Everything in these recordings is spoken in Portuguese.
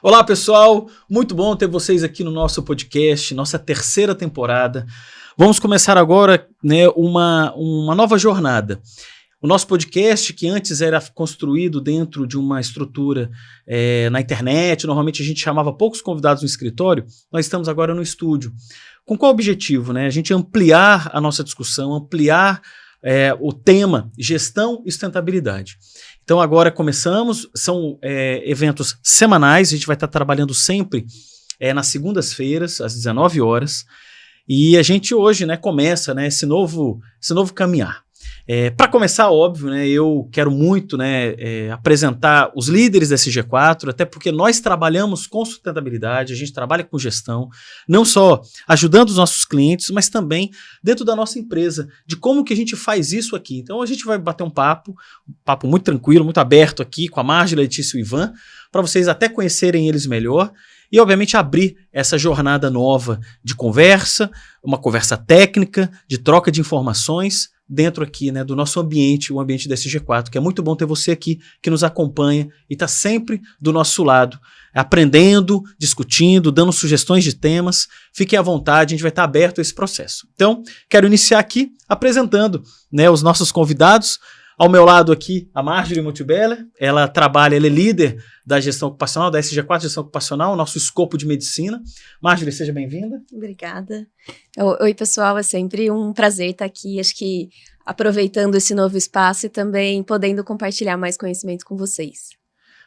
Olá, pessoal! Muito bom ter vocês aqui no nosso podcast, nossa terceira temporada. Vamos começar agora, né, uma nova jornada. O nosso podcast, que antes era construído dentro de uma estrutura na internet, normalmente a gente chamava poucos convidados no escritório, nós estamos agora no estúdio. Com qual objetivo? Né? A gente ampliar a nossa discussão, ampliar o tema gestão e sustentabilidade. Então agora começamos, são eventos semanais, a gente vai estar trabalhando sempre nas segundas-feiras, às 19 horas, e a gente hoje, né, começa, né, esse novo caminhar. Para começar, óbvio, né, eu quero muito, né, apresentar os líderes da SG4, até porque nós trabalhamos com sustentabilidade, a gente trabalha com gestão, não só ajudando os nossos clientes, mas também dentro da nossa empresa, de como que a gente faz isso aqui. Então a gente vai bater um papo muito tranquilo, muito aberto aqui com a Marjorie, Letícia e o Ivan, para vocês até conhecerem eles melhor e, obviamente, abrir essa jornada nova de conversa, uma conversa técnica, de troca de informações, dentro aqui, né, do nosso ambiente, o ambiente da SG4, que é muito bom ter você aqui, que nos acompanha e está sempre do nosso lado, aprendendo, discutindo, dando sugestões de temas. Fiquem à vontade, a gente vai estar aberto a esse processo. Então, quero iniciar aqui apresentando, né, os nossos convidados. Ao meu lado aqui, a Marjorie Multibeller, ela é líder da gestão ocupacional, da SG4 Gestão Ocupacional, nosso escopo de medicina. Marjorie, seja bem-vinda. Obrigada. Oi, pessoal, é sempre um prazer estar aqui, acho que aproveitando esse novo espaço e também podendo compartilhar mais conhecimento com vocês.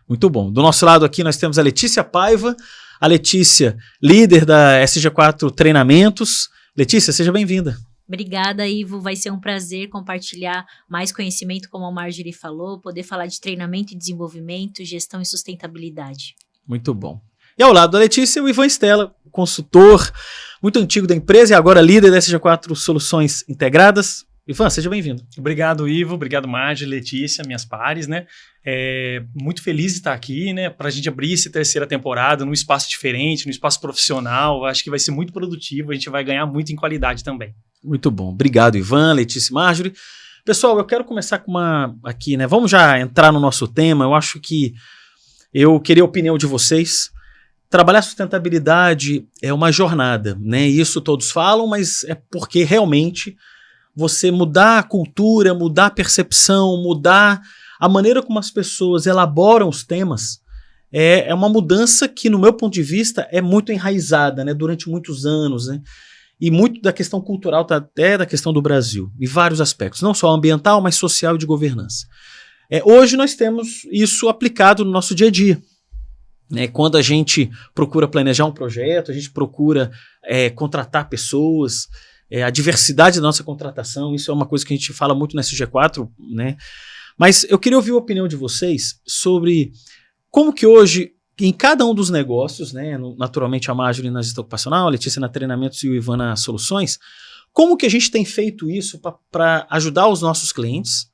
Muito bom. Do nosso lado aqui nós temos a Letícia Paiva, a Letícia, líder da SG4 Treinamentos. Letícia, seja bem-vinda. Obrigada, Ivo. Vai ser um prazer compartilhar mais conhecimento, como a Marjorie falou, poder falar de treinamento e desenvolvimento, gestão e sustentabilidade. Muito bom. E ao lado da Letícia, o Ivan Stella, consultor muito antigo da empresa e agora líder da SG4 Soluções Integradas. Ivan, seja bem-vindo. Obrigado, Ivo. Obrigado, Marjorie, Letícia, minhas pares, né? Muito feliz de estar aqui, né? Para a gente abrir essa terceira temporada num espaço diferente, num espaço profissional. Acho que vai ser muito produtivo, a gente vai ganhar muito em qualidade também. Muito bom. Obrigado, Ivan, Letícia e Marjorie. Pessoal, eu quero começar com aqui, né? Vamos já entrar no nosso tema. Eu acho que eu queria a opinião de vocês. Trabalhar sustentabilidade é uma jornada, né? Isso todos falam, mas é porque realmente você mudar a cultura, mudar a percepção, mudar a maneira como as pessoas elaboram os temas, é uma mudança que, no meu ponto de vista, é muito enraizada, né? Durante muitos anos, né? E muito da questão cultural, até da questão do Brasil, em vários aspectos, não só ambiental, mas social e de governança. Hoje nós temos isso aplicado no nosso dia a dia. Quando a gente procura planejar um projeto, a gente procura contratar pessoas, a diversidade da nossa contratação, isso é uma coisa que a gente fala muito na SG4, né? Mas eu queria ouvir a opinião de vocês sobre como que hoje, em cada um dos negócios, né, naturalmente a Marjorie na gestão ocupacional, a Letícia na treinamentos e o Ivan nas soluções, como que a gente tem feito isso para ajudar os nossos clientes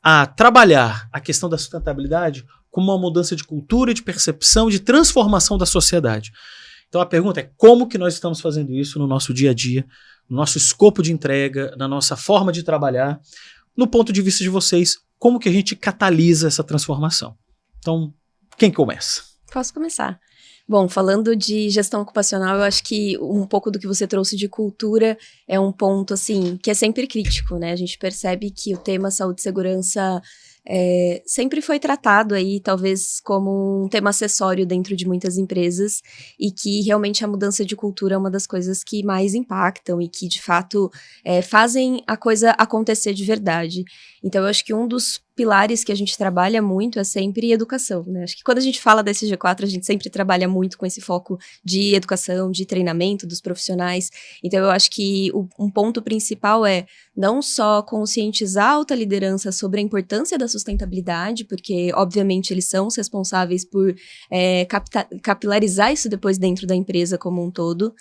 a trabalhar a questão da sustentabilidade como uma mudança de cultura, de percepção, de transformação da sociedade. Então a pergunta é como que nós estamos fazendo isso no nosso dia a dia, no nosso escopo de entrega, na nossa forma de trabalhar, no ponto de vista de vocês, como que a gente catalisa essa transformação. Então, quem começa? Posso começar. Bom, falando de gestão ocupacional, eu acho que um pouco do que você trouxe de cultura é um ponto, assim, que é sempre crítico, né? A gente percebe que o tema saúde e segurança sempre foi tratado aí, talvez, como um tema acessório dentro de muitas empresas e que realmente a mudança de cultura é uma das coisas que mais impactam e que, de fato, fazem a coisa acontecer de verdade. Então, eu acho que um dos pilares que a gente trabalha muito é sempre educação, né? Acho que quando a gente fala da SG4, a gente sempre trabalha muito com esse foco de educação, de treinamento dos profissionais. Então, eu acho que um ponto principal é não só conscientizar a alta liderança sobre a importância da sustentabilidade, porque, obviamente, eles são os responsáveis por capilarizar isso depois dentro da empresa como um todo,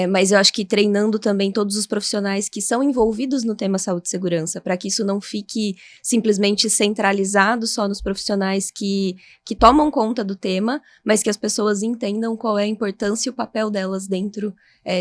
mas eu acho que treinando também todos os profissionais que são envolvidos no tema saúde e segurança, para que isso não fique simplesmente centralizado só nos profissionais que tomam conta do tema, mas que as pessoas entendam qual é a importância e o papel delas dentro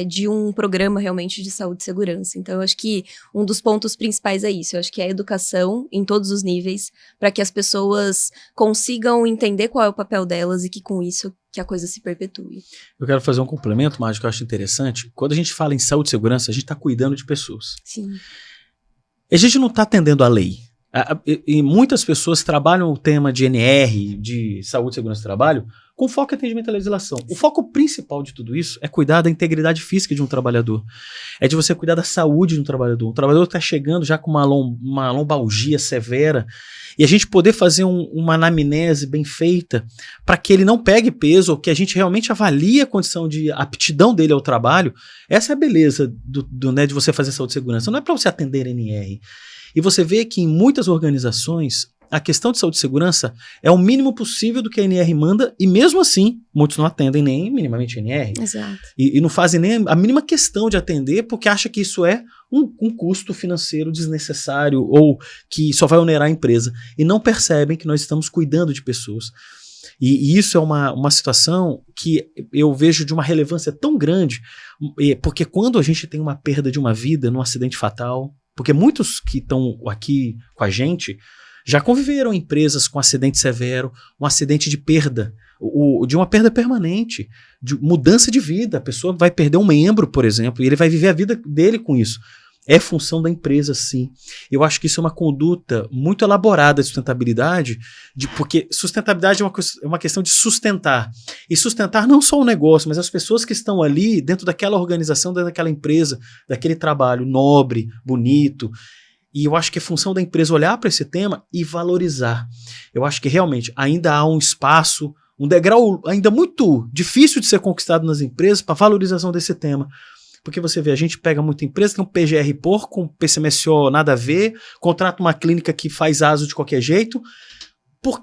de um programa realmente de saúde e segurança. Então, eu acho que um dos pontos principais é isso. Eu acho que é a educação em todos os níveis, para que as pessoas consigam entender qual é o papel delas e que com isso que a coisa se perpetue. Eu quero fazer um complemento, Márcio, que eu acho interessante. Quando a gente fala em saúde e segurança, a gente está cuidando de pessoas. Sim. A gente não está atendendo a lei. E muitas pessoas trabalham o tema de NR, de saúde, segurança e trabalho, com foco em atendimento à legislação. O foco principal de tudo isso é cuidar da integridade física de um trabalhador. É de você cuidar da saúde de um trabalhador. Um trabalhador está chegando já com uma lombalgia severa e a gente poder fazer uma anamnese bem feita para que ele não pegue peso ou que a gente realmente avalie a condição de aptidão dele ao trabalho. Essa é a beleza né, de você fazer saúde e segurança. Não é para você atender NR. E você vê que em muitas organizações a questão de saúde e segurança é o mínimo possível do que a NR manda e mesmo assim muitos não atendem nem minimamente a NR. Exato. E não fazem nem a mínima questão de atender porque acha que isso é um custo financeiro desnecessário ou que só vai onerar a empresa e não percebem que nós estamos cuidando de pessoas. E isso é uma situação que eu vejo de uma relevância tão grande, porque quando a gente tem uma perda de uma vida num acidente fatal, porque muitos que estão aqui com a gente já conviveram em empresas com acidente severo, um acidente de perda, de uma perda permanente, de mudança de vida. A pessoa vai perder um membro, por exemplo, e ele vai viver a vida dele com isso. É função da empresa, sim. Eu acho que isso é uma conduta muito elaborada de sustentabilidade, porque sustentabilidade é uma questão de sustentar. E sustentar não só o negócio, mas as pessoas que estão ali dentro daquela organização, dentro daquela empresa, daquele trabalho nobre, bonito. E eu acho que é função da empresa olhar para esse tema e valorizar. Eu acho que realmente ainda há um espaço, um degrau ainda muito difícil de ser conquistado nas empresas para valorização desse tema. Porque você vê, a gente pega muita empresa, tem um PGR porco, um PCMSO nada a ver, contrata uma clínica que faz ASO de qualquer jeito,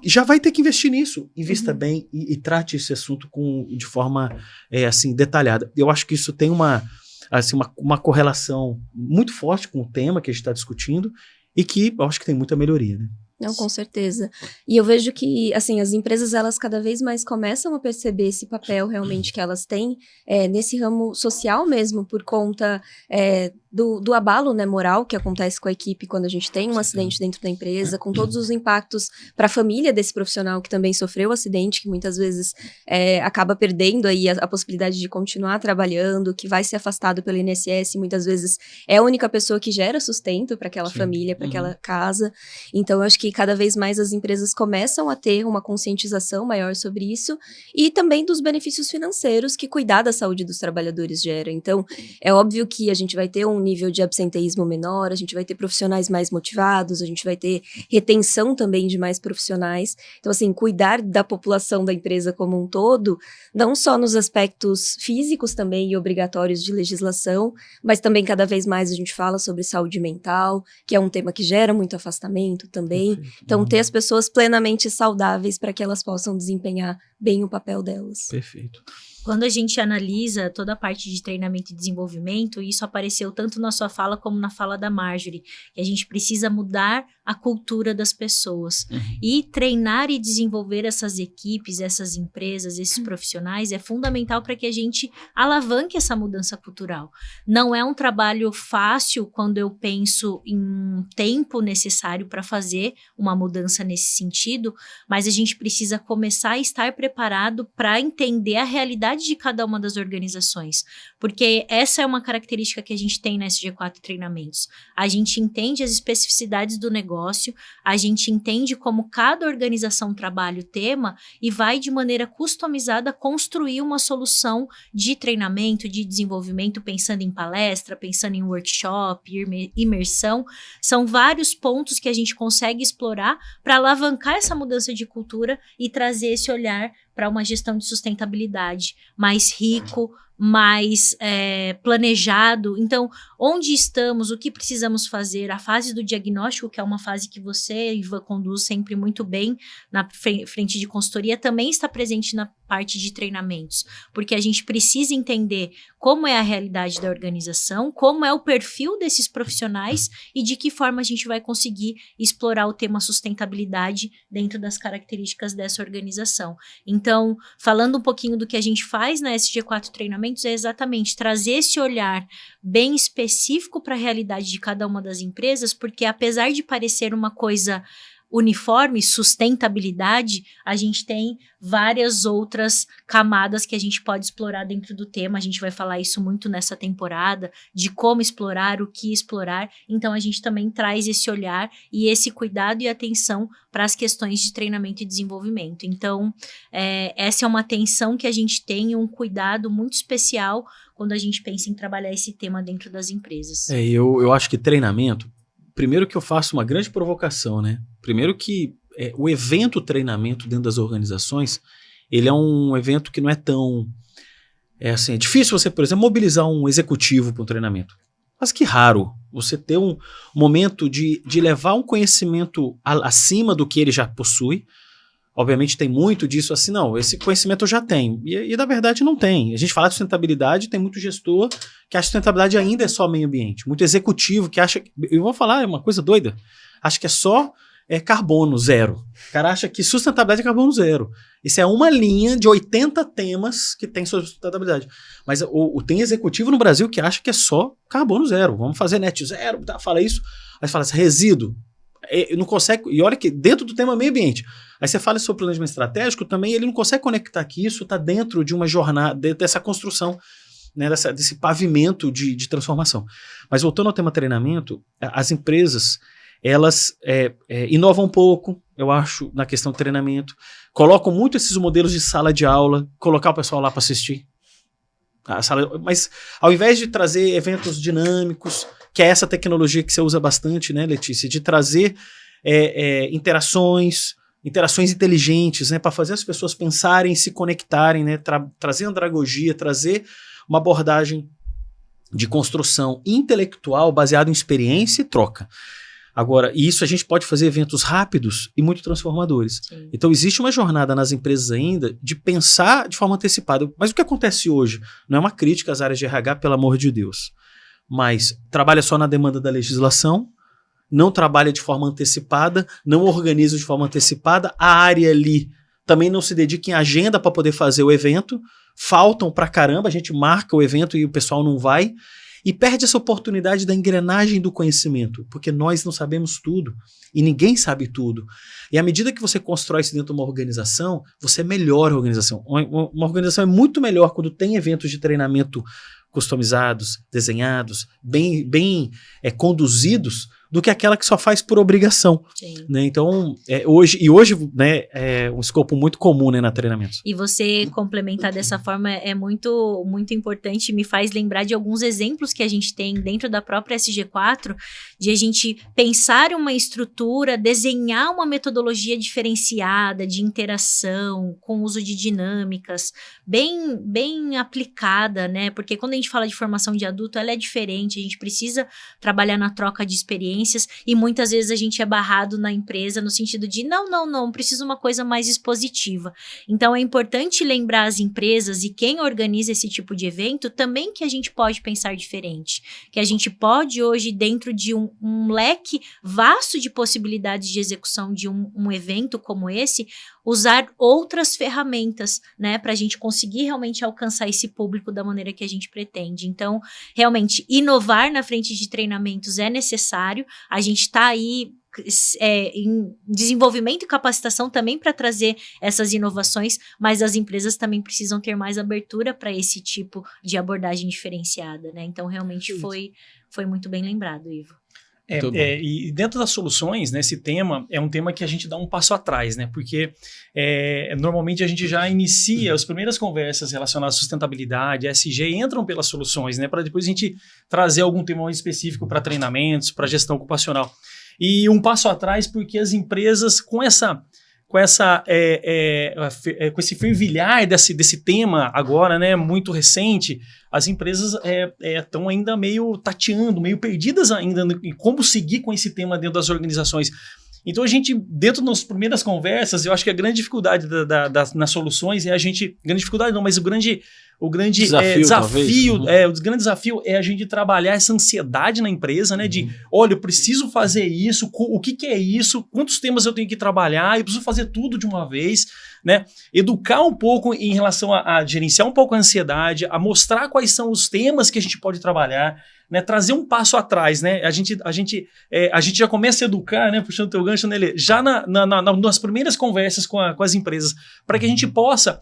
já vai ter que investir nisso. Invista bem e trate esse assunto de forma assim, detalhada. Eu acho que isso tem uma correlação muito forte com o tema que a gente está discutindo e que eu acho que tem muita melhoria, né? Não, com certeza. E eu vejo que, assim, as empresas, elas cada vez mais começam a perceber esse papel realmente que elas têm nesse ramo social mesmo, por conta do abalo, né, moral que acontece com a equipe quando a gente tem um acidente dentro da empresa, com todos os impactos para a família desse profissional que também sofreu o acidente, que muitas vezes acaba perdendo aí a possibilidade de continuar trabalhando, que vai ser afastado pelo INSS, muitas vezes é a única pessoa que gera sustento para aquela família, para aquela casa. Então, eu acho que cada vez mais as empresas começam a ter uma conscientização maior sobre isso e também dos benefícios financeiros que cuidar da saúde dos trabalhadores gera. Então, é óbvio que a gente vai ter um nível de absenteísmo menor, a gente vai ter profissionais mais motivados, a gente vai ter retenção também de mais profissionais. Então, assim, cuidar da população da empresa como um todo, não só nos aspectos físicos também e obrigatórios de legislação, mas também cada vez mais a gente fala sobre saúde mental, que é um tema que gera muito afastamento também. Então, ter as pessoas plenamente saudáveis para que elas possam desempenhar bem o papel delas. Perfeito. Quando a gente analisa toda a parte de treinamento e desenvolvimento, isso apareceu tanto na sua fala como na fala da Marjorie, que a gente precisa mudar a cultura das pessoas. E treinar e desenvolver essas equipes, essas empresas, esses profissionais é fundamental para que a gente alavanque essa mudança cultural. Não é um trabalho fácil quando eu penso em tempo necessário para fazer uma mudança nesse sentido, mas a gente precisa começar a estar preparado para entender a realidade de cada uma das organizações, porque essa é uma característica que a gente tem na SG4 Treinamentos. A gente entende as especificidades do negócio, a gente entende como cada organização trabalha o tema e vai de maneira customizada construir uma solução de treinamento, de desenvolvimento, pensando em palestra, pensando em workshop, imersão. São vários pontos que a gente consegue explorar para alavancar essa mudança de cultura e trazer esse olhar para uma gestão de sustentabilidade mais rico, mais planejado. Então, onde estamos, o que precisamos fazer, a fase do diagnóstico, que é uma fase que você, Ivan, conduz sempre muito bem na frente de consultoria, também está presente na parte de treinamentos, porque a gente precisa entender como é a realidade da organização, como é o perfil desses profissionais e de que forma a gente vai conseguir explorar o tema sustentabilidade dentro das características dessa organização. Então, falando um pouquinho do que a gente faz na SG4 Treinamentos, treinamentos é exatamente trazer esse olhar bem específico para a realidade de cada uma das empresas, porque apesar de parecer uma coisa uniforme, sustentabilidade, a gente tem várias outras camadas que a gente pode explorar dentro do tema. A gente vai falar isso muito nessa temporada, de como explorar, o que explorar. Então, a gente também traz esse olhar e esse cuidado e atenção para as questões de treinamento e desenvolvimento. Então, essa é uma atenção que a gente tem, um cuidado muito especial quando a gente pensa em trabalhar esse tema dentro das empresas. Eu acho que treinamento, primeiro que eu faço uma grande provocação, né? Primeiro que o evento treinamento dentro das organizações, ele é um evento que não é tão... É difícil você, por exemplo, mobilizar um executivo para um treinamento. Mas que raro você ter um momento de levar um conhecimento acima do que ele já possui. Obviamente tem muito disso assim, não, esse conhecimento eu já tenho. E na verdade não tem. A gente fala de sustentabilidade, tem muito gestor que acha que sustentabilidade ainda é só meio ambiente. Muito executivo que acha... Eu vou falar, é uma coisa doida. Acha que é só carbono zero. O cara acha que sustentabilidade é carbono zero. Isso é uma linha de 80 temas que tem sobre sustentabilidade. Mas tem executivo no Brasil que acha que é só carbono zero. Vamos fazer net zero, tá? Fala isso. Aí fala assim, resíduo. Não consegue... E olha que dentro do tema meio ambiente. Aí você fala sobre planejamento estratégico também, ele não consegue conectar que isso está dentro de uma jornada, dessa construção, né, desse pavimento de transformação. Mas voltando ao tema treinamento, as empresas, elas inovam um pouco, eu acho, na questão do treinamento, colocam muito esses modelos de sala de aula, colocar o pessoal lá para assistir. Mas ao invés de trazer eventos dinâmicos, que é essa tecnologia que você usa bastante, né, Letícia, de trazer interações inteligentes, né, para fazer as pessoas pensarem, se conectarem, né, trazer andragogia, trazer uma abordagem de construção intelectual baseada em experiência e troca. Agora, isso a gente pode fazer eventos rápidos e muito transformadores. Sim. Então, existe uma jornada nas empresas ainda de pensar de forma antecipada. Mas o que acontece hoje não é uma crítica às áreas de RH, pelo amor de Deus. Mas trabalha só na demanda da legislação, não trabalha de forma antecipada, não organiza de forma antecipada, a área ali também não se dedica em agenda para poder fazer o evento, faltam pra caramba, a gente marca o evento e o pessoal não vai, e perde essa oportunidade da engrenagem do conhecimento, porque nós não sabemos tudo, e ninguém sabe tudo. E à medida que você constrói isso dentro de uma organização, você melhora a organização. Uma organização é muito melhor quando tem eventos de treinamento customizados, desenhados, bem conduzidos, do que aquela que só faz por obrigação. Né? Então, hoje, né, é um escopo muito comum, né, na treinamento. E você complementar dessa forma é muito, muito importante, me faz lembrar de alguns exemplos que a gente tem dentro da própria SG4, de a gente pensar uma estrutura, desenhar uma metodologia diferenciada de interação, com uso de dinâmicas, bem aplicada, né? Porque quando a gente fala de formação de adulto, ela é diferente, a gente precisa trabalhar na troca de experiências, e muitas vezes a gente é barrado na empresa no sentido de não, preciso uma coisa mais expositiva. Então é importante lembrar as empresas e quem organiza esse tipo de evento também que a gente pode pensar diferente, que a gente pode hoje dentro de um leque vasto de possibilidades de execução de um evento como esse, usar outras ferramentas, né, para a gente conseguir realmente alcançar esse público da maneira que a gente pretende. Então, realmente, inovar na frente de treinamentos é necessário, a gente está aí em desenvolvimento e capacitação também para trazer essas inovações, mas as empresas também precisam ter mais abertura para esse tipo de abordagem diferenciada, né? Então, realmente foi muito bem lembrado, Ivo. E dentro das soluções, né, esse tema é um tema que a gente dá um passo atrás, né, porque normalmente a gente já inicia as primeiras conversas relacionadas à sustentabilidade, ESG, entram pelas soluções, né, para depois a gente trazer algum tema mais específico para treinamentos, para gestão ocupacional. E um passo atrás porque as empresas com esse fervilhar desse tema agora, né, muito recente, as empresas estão ainda meio tateando, meio perdidas ainda em como seguir com esse tema dentro das organizações. Então a gente, dentro das primeiras conversas, eu acho que a grande dificuldade nas soluções é a gente, grande dificuldade não, mas o grande desafio, o grande desafio é a gente trabalhar essa ansiedade na empresa, né? De, olha, eu preciso fazer isso, o que é isso, quantos temas eu tenho que trabalhar, eu preciso fazer tudo de uma vez, né? Educar um pouco em relação a gerenciar um pouco a ansiedade, a mostrar quais são os temas que a gente pode trabalhar, né, trazer um passo atrás, né? A gente já começa a educar, né, puxando o teu gancho, né, Lê, já nas primeiras conversas com as empresas, para que a gente possa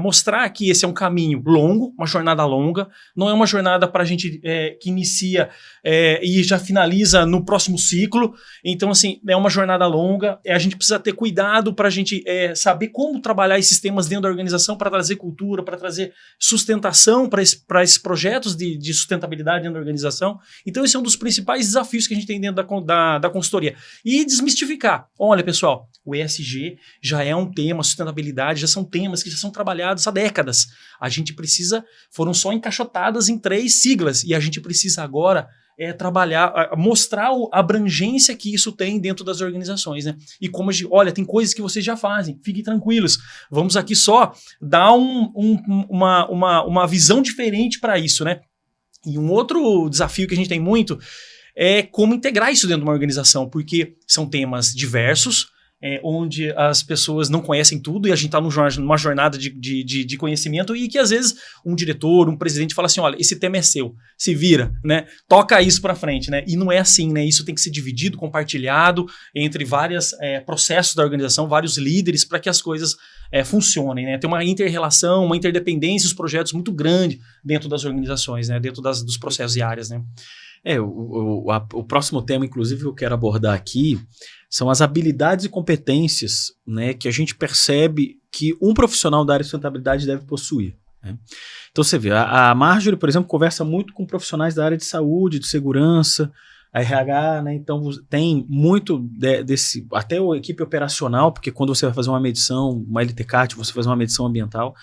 mostrar que esse é um caminho longo, uma jornada longa, não é uma jornada para a gente que inicia e já finaliza no próximo ciclo. Então, assim, é uma jornada longa, a gente precisa ter cuidado para a gente saber como trabalhar esses temas dentro da organização para trazer cultura, para trazer sustentação para esses projetos de sustentabilidade dentro da organização. Então esse é um dos principais desafios que a gente tem dentro da consultoria. E desmistificar. Olha, pessoal, o ESG já é um tema, sustentabilidade já são temas que já são trabalhados há décadas. A gente precisa, foram só encaixotadas em 3 siglas, e a gente precisa agora trabalhar, mostrar a abrangência que isso tem dentro das organizações, né? E como olha, tem coisas que vocês já fazem, fiquem tranquilos. Vamos aqui só dar uma visão diferente para isso, né? E um outro desafio que a gente tem muito é como integrar isso dentro de uma organização, porque são temas diversos, onde as pessoas não conhecem tudo e a gente está numa jornada de conhecimento, e que às vezes um diretor, um presidente fala assim, olha, esse tema é seu, se vira, né? Toca isso para frente, né? E não é assim, né? Isso tem que ser dividido, compartilhado entre vários processos da organização, vários líderes, para que as coisas funcionem, né? Tem uma inter-relação, uma interdependência, os projetos muito grande dentro das organizações, né? Dentro dos processos e áreas, né? O próximo tema, inclusive, que eu quero abordar aqui são as habilidades e competências, né, que a gente percebe que um profissional da área de sustentabilidade deve possuir, né? Então você vê, a Marjorie, por exemplo, conversa muito com profissionais da área de saúde, de segurança, a RH, né? Então tem muito desse, até a equipe operacional, porque quando você vai fazer uma medição, uma LTCAT, você faz uma medição ambiental.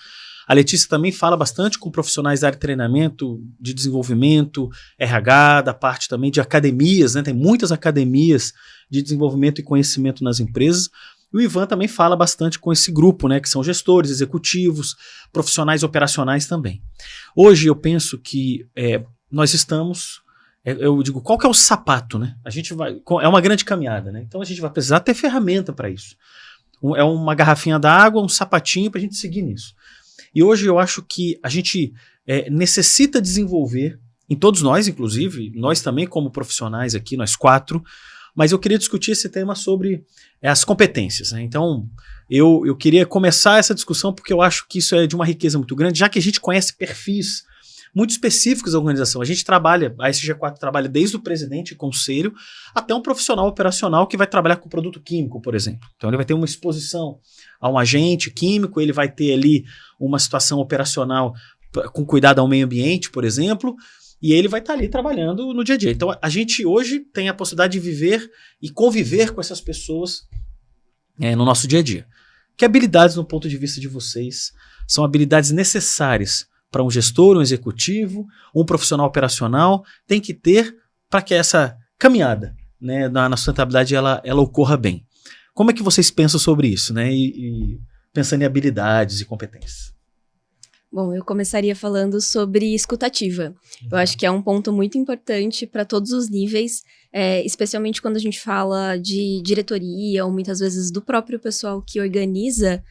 A Letícia também fala bastante com profissionais da área de treinamento, de desenvolvimento, RH, da parte também de academias, né? Tem muitas academias de desenvolvimento e conhecimento nas empresas. E o Ivan também fala bastante com esse grupo, né? Que são gestores, executivos, profissionais operacionais também. Hoje eu penso que nós estamos... eu digo, qual que é o sapato, né? A gente vai... É uma grande caminhada, né? Então a gente vai precisar ter ferramenta para isso. É uma garrafinha d'água, um sapatinho para a gente seguir nisso. E hoje eu acho que a gente necessita desenvolver, em todos nós, inclusive, nós também como profissionais aqui, nós 4, mas eu queria discutir esse tema sobre as competências, né? Então, eu queria começar essa discussão porque eu acho que isso é de uma riqueza muito grande, já que a gente conhece perfis muito específicos da organização. A gente trabalha, a SG4 trabalha desde o presidente e conselho até um profissional operacional que vai trabalhar com produto químico, por exemplo. Então ele vai ter uma exposição a um agente químico, ele vai ter ali uma situação operacional com cuidado ao meio ambiente, por exemplo, e ele vai estar ali trabalhando no dia a dia. Então a gente hoje tem a possibilidade de viver e conviver com essas pessoas no nosso dia a dia. Que habilidades, no ponto de vista de vocês, são habilidades necessárias para um gestor, um executivo, um profissional operacional tem que ter para que essa caminhada, né, na sustentabilidade ela ocorra bem. Como é que vocês pensam sobre isso, né? E pensando em habilidades e competências? Bom, eu começaria falando sobre escutativa. Eu acho que é um ponto muito importante para todos os níveis, especialmente quando a gente fala de diretoria ou muitas vezes do próprio pessoal que organiza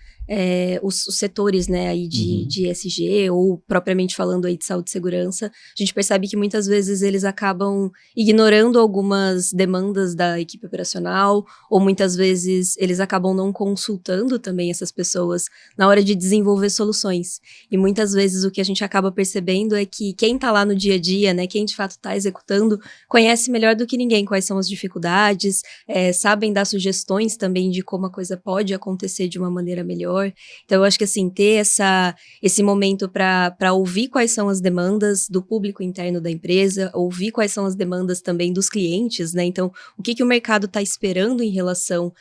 os setores, né, aí de ESG, ou propriamente falando aí de saúde e segurança. A gente percebe que muitas vezes eles acabam ignorando algumas demandas da equipe operacional, ou muitas vezes eles acabam não consultando também essas pessoas na hora de desenvolver soluções. E muitas vezes o que a gente acaba percebendo é que quem está lá no dia a dia, né, quem de fato está executando, conhece melhor do que ninguém quais são as dificuldades, sabem dar sugestões também de como a coisa pode acontecer de uma maneira melhor. Então, eu acho que, assim, ter esse momento para ouvir quais são as demandas do público interno da empresa, ouvir quais são as demandas também dos clientes, né? Então, o que o mercado está esperando em relação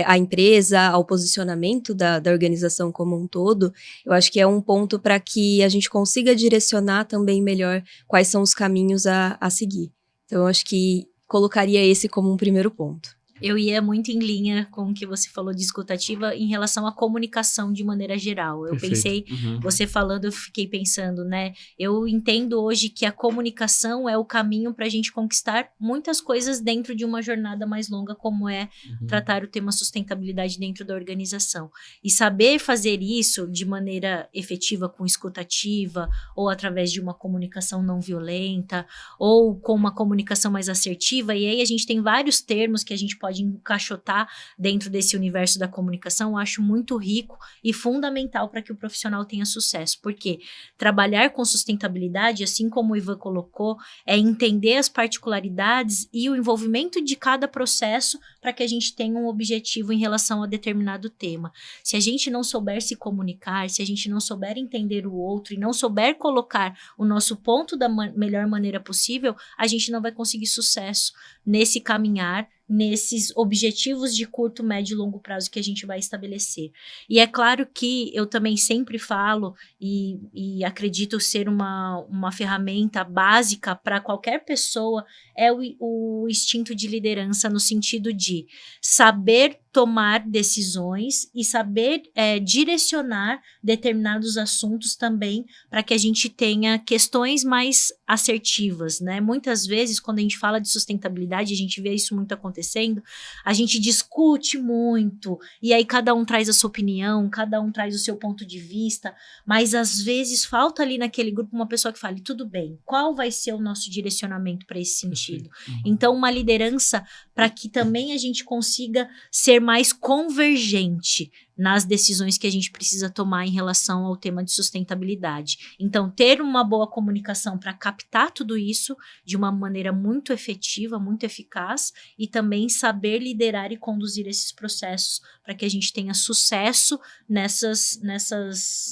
à empresa, ao posicionamento da organização como um todo, eu acho que é um ponto para que a gente consiga direcionar também melhor quais são os caminhos a seguir. Então, eu acho que colocaria esse como um primeiro ponto. Eu ia muito em linha com o que você falou de escutativa em relação à comunicação de maneira geral. Eu pensei, você falando, eu fiquei pensando, né? Eu entendo hoje que a comunicação é o caminho para a gente conquistar muitas coisas dentro de uma jornada mais longa, como é tratar o tema sustentabilidade dentro da organização. E saber fazer isso de maneira efetiva com escutativa, ou através de uma comunicação não violenta, ou com uma comunicação mais assertiva, e aí a gente tem vários termos que a gente pode encaixotar dentro desse universo da comunicação. Eu acho muito rico e fundamental para que o profissional tenha sucesso, porque trabalhar com sustentabilidade, assim como o Ivan colocou, é entender as particularidades e o envolvimento de cada processo para que a gente tenha um objetivo em relação a determinado tema. Se a gente não souber se comunicar, se a gente não souber entender o outro e não souber colocar o nosso ponto da melhor maneira possível, a gente não vai conseguir sucesso nesse caminhar, nesses objetivos de curto, médio e longo prazo que a gente vai estabelecer. E é claro que eu também sempre falo e acredito ser uma ferramenta básica para qualquer pessoa, é o instinto de liderança, no sentido de saber tomar decisões e saber direcionar determinados assuntos também, para que a gente tenha questões mais assertivas, né? Muitas vezes, quando a gente fala de sustentabilidade, a gente vê isso muito acontecendo, a gente discute muito, e aí cada um traz a sua opinião, cada um traz o seu ponto de vista, mas às vezes falta ali naquele grupo uma pessoa que fale, tudo bem, qual vai ser o nosso direcionamento para esse sentido? Então, uma liderança para que também a gente consiga ser mais convergente nas decisões que a gente precisa tomar em relação ao tema de sustentabilidade. Então, ter uma boa comunicação para captar tudo isso de uma maneira muito efetiva, muito eficaz, e também saber liderar e conduzir esses processos para que a gente tenha sucesso nessas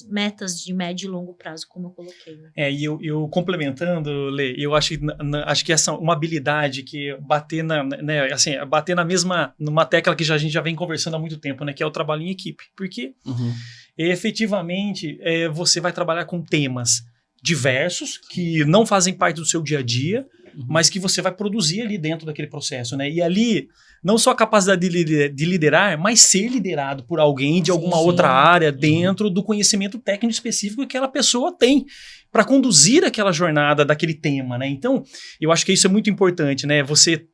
metas de médio e longo prazo, como eu coloquei. Né? E eu complementando, Lê, eu acho que essa é uma habilidade que bater numa tecla que a gente já vem conversando há muito tempo, né, que é o trabalho em equipe. Porque efetivamente você vai trabalhar com temas diversos que não fazem parte do seu dia a dia, mas que você vai produzir ali dentro daquele processo, né? E ali, não só a capacidade de liderar, mas ser liderado por alguém de alguma outra área dentro do conhecimento técnico específico que aquela pessoa tem para conduzir aquela jornada daquele tema, né? Então, eu acho que isso é muito importante, né? Você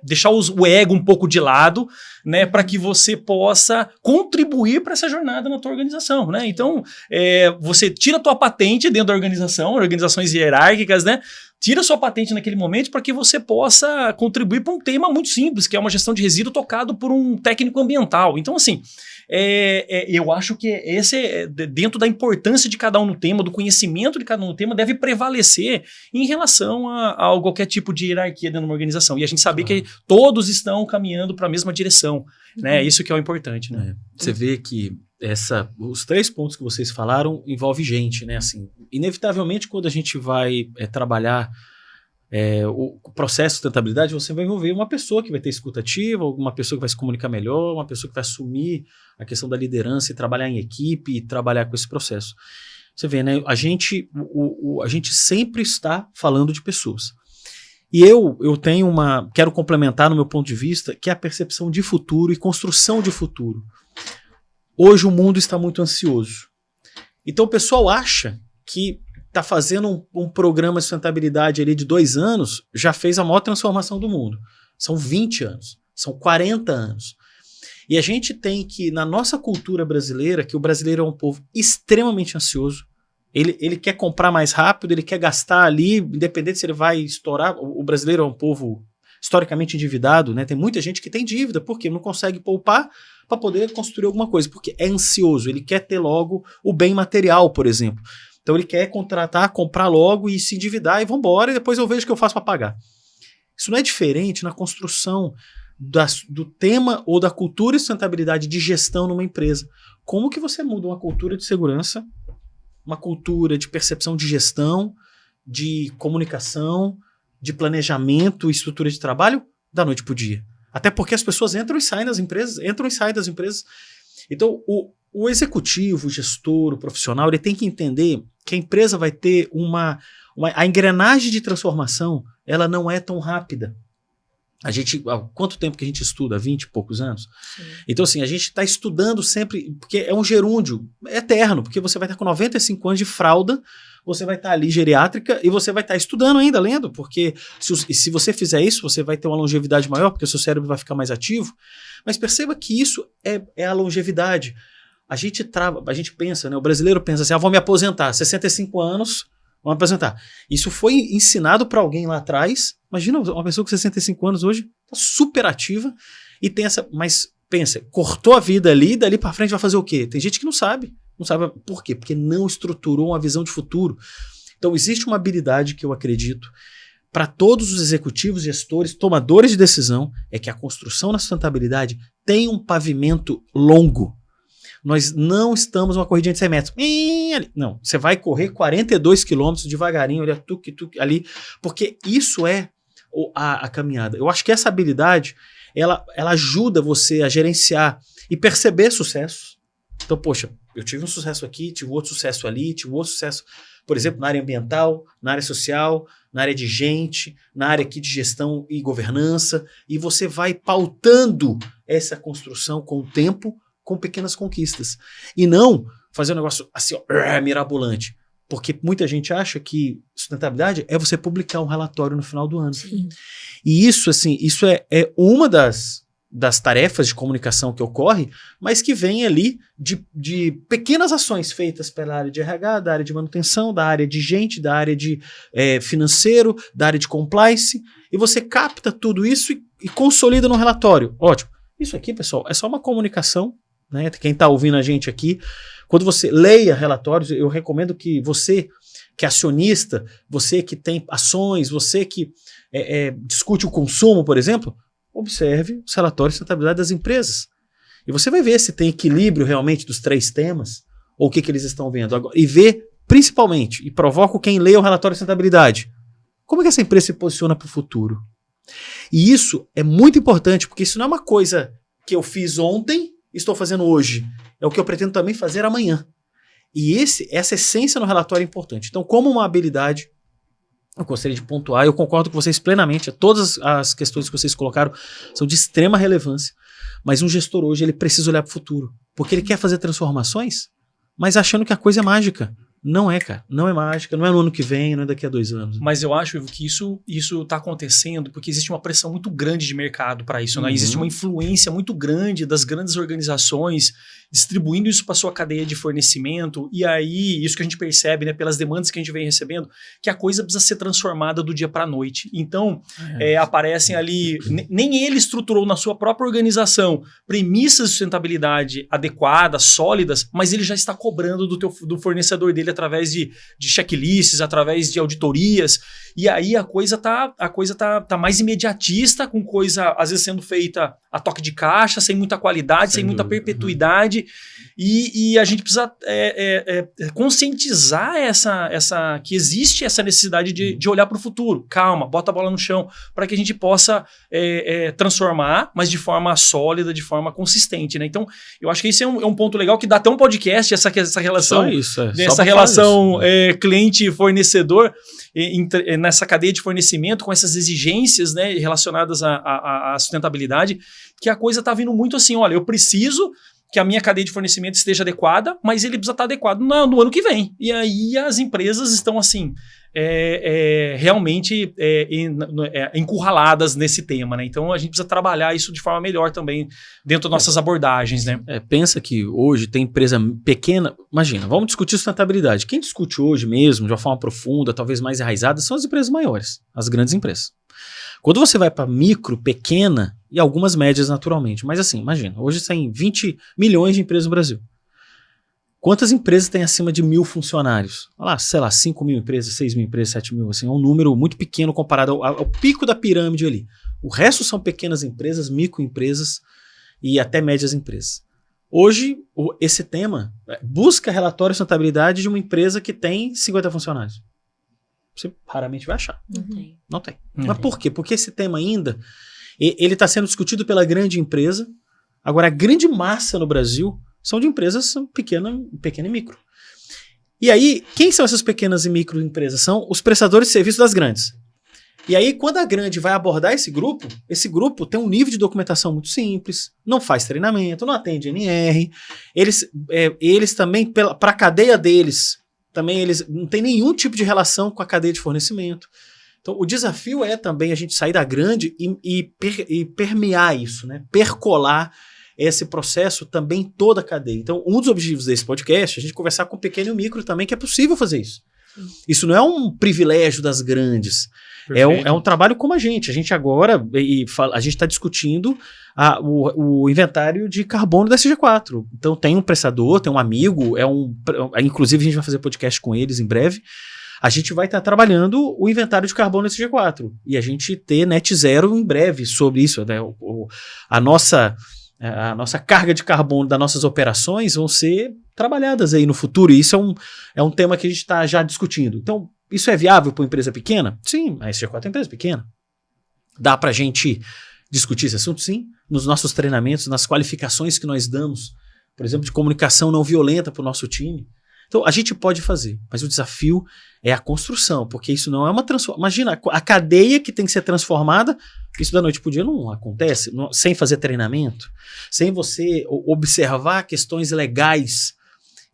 deixar o ego um pouco de lado, né? Para que você possa contribuir para essa jornada na tua organização, né? Então, você tira a tua patente dentro da organização, organizações hierárquicas, né? Tira sua patente naquele momento para que você possa contribuir para um tema muito simples, que é uma gestão de resíduo tocado por um técnico ambiental. Então, assim, eu acho que dentro da importância de cada um no tema, do conhecimento de cada um no tema, deve prevalecer em relação a qualquer tipo de hierarquia dentro de uma organização. E a gente saber que todos estão caminhando para a mesma direção, né? Isso que é o importante, né? Você vê que os 3 pontos que vocês falaram envolvem gente, né? Assim, inevitavelmente, quando a gente vai trabalhar o processo de sustentabilidade, você vai envolver uma pessoa que vai ter escuta ativa, uma pessoa que vai se comunicar melhor, uma pessoa que vai assumir a questão da liderança e trabalhar em equipe e trabalhar com esse processo. Você vê, né? A gente sempre está falando de pessoas. E eu quero complementar no meu ponto de vista, que é a percepção de futuro e construção de futuro. Hoje o mundo está muito ansioso. Então o pessoal acha que está fazendo um programa de sustentabilidade ali de 2 anos, já fez a maior transformação do mundo. São 20 anos, são 40 anos. E a gente tem que, na nossa cultura brasileira, que o brasileiro é um povo extremamente ansioso, ele quer comprar mais rápido, ele quer gastar ali, independente se ele vai estourar. O brasileiro é um povo historicamente endividado, né? Tem muita gente que tem dívida, porque não consegue poupar para poder construir alguma coisa, porque é ansioso, ele quer ter logo o bem material, por exemplo. Então ele quer comprar logo e se endividar e vambora, e depois eu vejo o que eu faço para pagar. Isso não é diferente na construção do tema ou da cultura de sustentabilidade de gestão numa empresa. Como que você muda uma cultura de segurança, uma cultura de percepção de gestão, de comunicação, de planejamento e estrutura de trabalho da noite para o dia? Até porque as pessoas entram e saem das empresas. Então, o executivo, o gestor, o profissional, ele tem que entender que a empresa vai ter a engrenagem de transformação, ela não é tão rápida. Quanto tempo que a gente estuda? 20 e poucos anos? Sim. Então, assim, a gente está estudando sempre, porque é um gerúndio eterno, porque você vai estar com 95 anos de fralda, você vai estar ali geriátrica e você vai estar estudando ainda, lendo, porque se você fizer isso, você vai ter uma longevidade maior, porque o seu cérebro vai ficar mais ativo. Mas perceba que isso é a longevidade. A gente pensa, né? O brasileiro pensa assim, vou me aposentar, 65 anos, vamos aposentar. Isso foi ensinado para alguém lá atrás. Imagina uma pessoa com 65 anos hoje, tá super ativa e tem essa... Mas pensa, cortou a vida ali, dali para frente vai fazer o quê? Tem gente que não sabe. Não sabe por quê? Porque não estruturou uma visão de futuro. Então existe uma habilidade que eu acredito para todos os executivos, gestores, tomadores de decisão, é que a construção na sustentabilidade tem um pavimento longo. Nós não estamos numa corridinha de 100 metros. Não, você vai correr 42 quilômetros devagarinho, ali, porque isso é a caminhada. Eu acho que essa habilidade, ela ajuda você a gerenciar e perceber sucessos. Então, poxa, eu tive um sucesso aqui, tive outro sucesso ali, tive outro sucesso, por exemplo, na área ambiental, na área social, na área de gente, na área aqui de gestão e governança, e você vai pautando essa construção com o tempo, com pequenas conquistas. E não fazer um negócio assim, mirabolante. Porque muita gente acha que sustentabilidade é você publicar um relatório no final do ano. Sim. E isso, assim, isso é uma das tarefas de comunicação que ocorre, mas que vem ali de pequenas ações feitas pela área de RH, da área de manutenção, da área de gente, da área de financeiro, da área de compliance, e você capta tudo isso e consolida no relatório. Ótimo. Isso aqui, pessoal, é só uma comunicação, né? Quem está ouvindo a gente aqui, quando você leia relatórios, eu recomendo que você, que é acionista, você que tem ações, você que discute o consumo, por exemplo, observe os relatórios de sustentabilidade das empresas. E você vai ver se tem equilíbrio realmente dos 3 temas, ou o que eles estão vendo agora. E ver, principalmente, e provoco quem lê o relatório de sustentabilidade, como é que essa empresa se posiciona para o futuro. E isso é muito importante, porque isso não é uma coisa que eu fiz ontem e estou fazendo hoje. É o que eu pretendo também fazer amanhã. E essa essência no relatório é importante. Então, como uma habilidade, eu gostaria de pontuar, eu concordo com vocês plenamente, todas as questões que vocês colocaram são de extrema relevância, mas um gestor hoje ele precisa olhar para o futuro, porque ele quer fazer transformações, mas achando que a coisa é mágica. Não é, cara. Não é mágica, não é no ano que vem, não é daqui a 2 anos. Mas eu acho, Ivo, que isso está acontecendo porque existe uma pressão muito grande de mercado para isso, né? Existe uma influência muito grande das grandes organizações distribuindo isso para sua cadeia de fornecimento, e aí isso que a gente percebe, né, pelas demandas que a gente vem recebendo, que a coisa precisa ser transformada do dia para a noite. Então, aparecem ali, nem ele estruturou na sua própria organização premissas de sustentabilidade adequadas, sólidas, mas ele já está cobrando do fornecedor dele através de checklists, através de auditorias, e aí a coisa tá mais imediatista, com coisa às vezes sendo feita a toque de caixa, sem muita qualidade, sem muita perpetuidade, e a gente precisa conscientizar que existe essa necessidade de olhar para o futuro. Calma, bota a bola no chão, para que a gente possa transformar, mas de forma sólida, de forma consistente, né? Então, eu acho que esse é um ponto legal, que dá até um podcast, essa relação, relação cliente-fornecedor, nessa cadeia de fornecimento, com essas exigências, né, relacionadas à sustentabilidade, que a coisa está vindo muito assim, olha, eu preciso que a minha cadeia de fornecimento esteja adequada, mas ele precisa estar adequado no ano que vem. E aí as empresas estão assim, realmente encurraladas nesse tema, né? Então a gente precisa trabalhar isso de forma melhor também dentro das nossas abordagens, né? Pensa que hoje tem empresa pequena, imagina, vamos discutir sustentabilidade. Quem discute hoje mesmo, de uma forma profunda, talvez mais enraizada, são as empresas maiores, as grandes empresas. Quando você vai para micro, pequena, e algumas médias naturalmente, mas assim, imagina, hoje tem 20 milhões de empresas no Brasil. Quantas empresas têm acima de 1.000 funcionários? Olha lá, sei lá, 5 mil empresas, 6 mil empresas, 7 mil, assim, é um número muito pequeno comparado ao pico da pirâmide ali. O resto são pequenas empresas, microempresas e até médias empresas. Hoje, esse tema busca relatório de sustentabilidade de uma empresa que tem 50 funcionários. Você raramente vai achar. Não tem. Mas por quê? Porque esse tema ainda, ele está sendo discutido pela grande empresa. Agora, a grande massa no Brasil são de empresas pequena e micro. E aí, quem são essas pequenas e micro empresas? São os prestadores de serviço das grandes. E aí, quando a grande vai abordar esse grupo tem um nível de documentação muito simples, não faz treinamento, não atende NR. Eles também, para a cadeia deles, também eles não tem nenhum tipo de relação com a cadeia de fornecimento. Então, o desafio é também a gente sair da grande e permear isso, né? Percolar esse processo também em toda a cadeia. Então, um dos objetivos desse podcast é a gente conversar com o pequeno e o micro também, que é possível fazer isso. Isso não é um privilégio das grandes. É um trabalho como a gente agora, a gente está discutindo o inventário de carbono da SG4. Então tem um prestador, tem um amigo, inclusive a gente vai fazer podcast com eles em breve. A gente vai estar trabalhando o inventário de carbono da SG4 e a gente ter net zero em breve sobre isso. Né? A nossa carga de carbono das nossas operações vão ser trabalhadas aí no futuro, e isso é um tema que a gente está já discutindo. Então, isso é viável para uma empresa pequena? Sim, a SG4 é uma empresa pequena. Dá para a gente discutir esse assunto? Sim. Nos nossos treinamentos, nas qualificações que nós damos, por exemplo, de comunicação não violenta para o nosso time. Então, a gente pode fazer, mas o desafio é a construção, porque isso não é uma transformação. Imagina, a cadeia que tem que ser transformada, isso da noite para o dia não acontece, sem fazer treinamento, sem você observar questões legais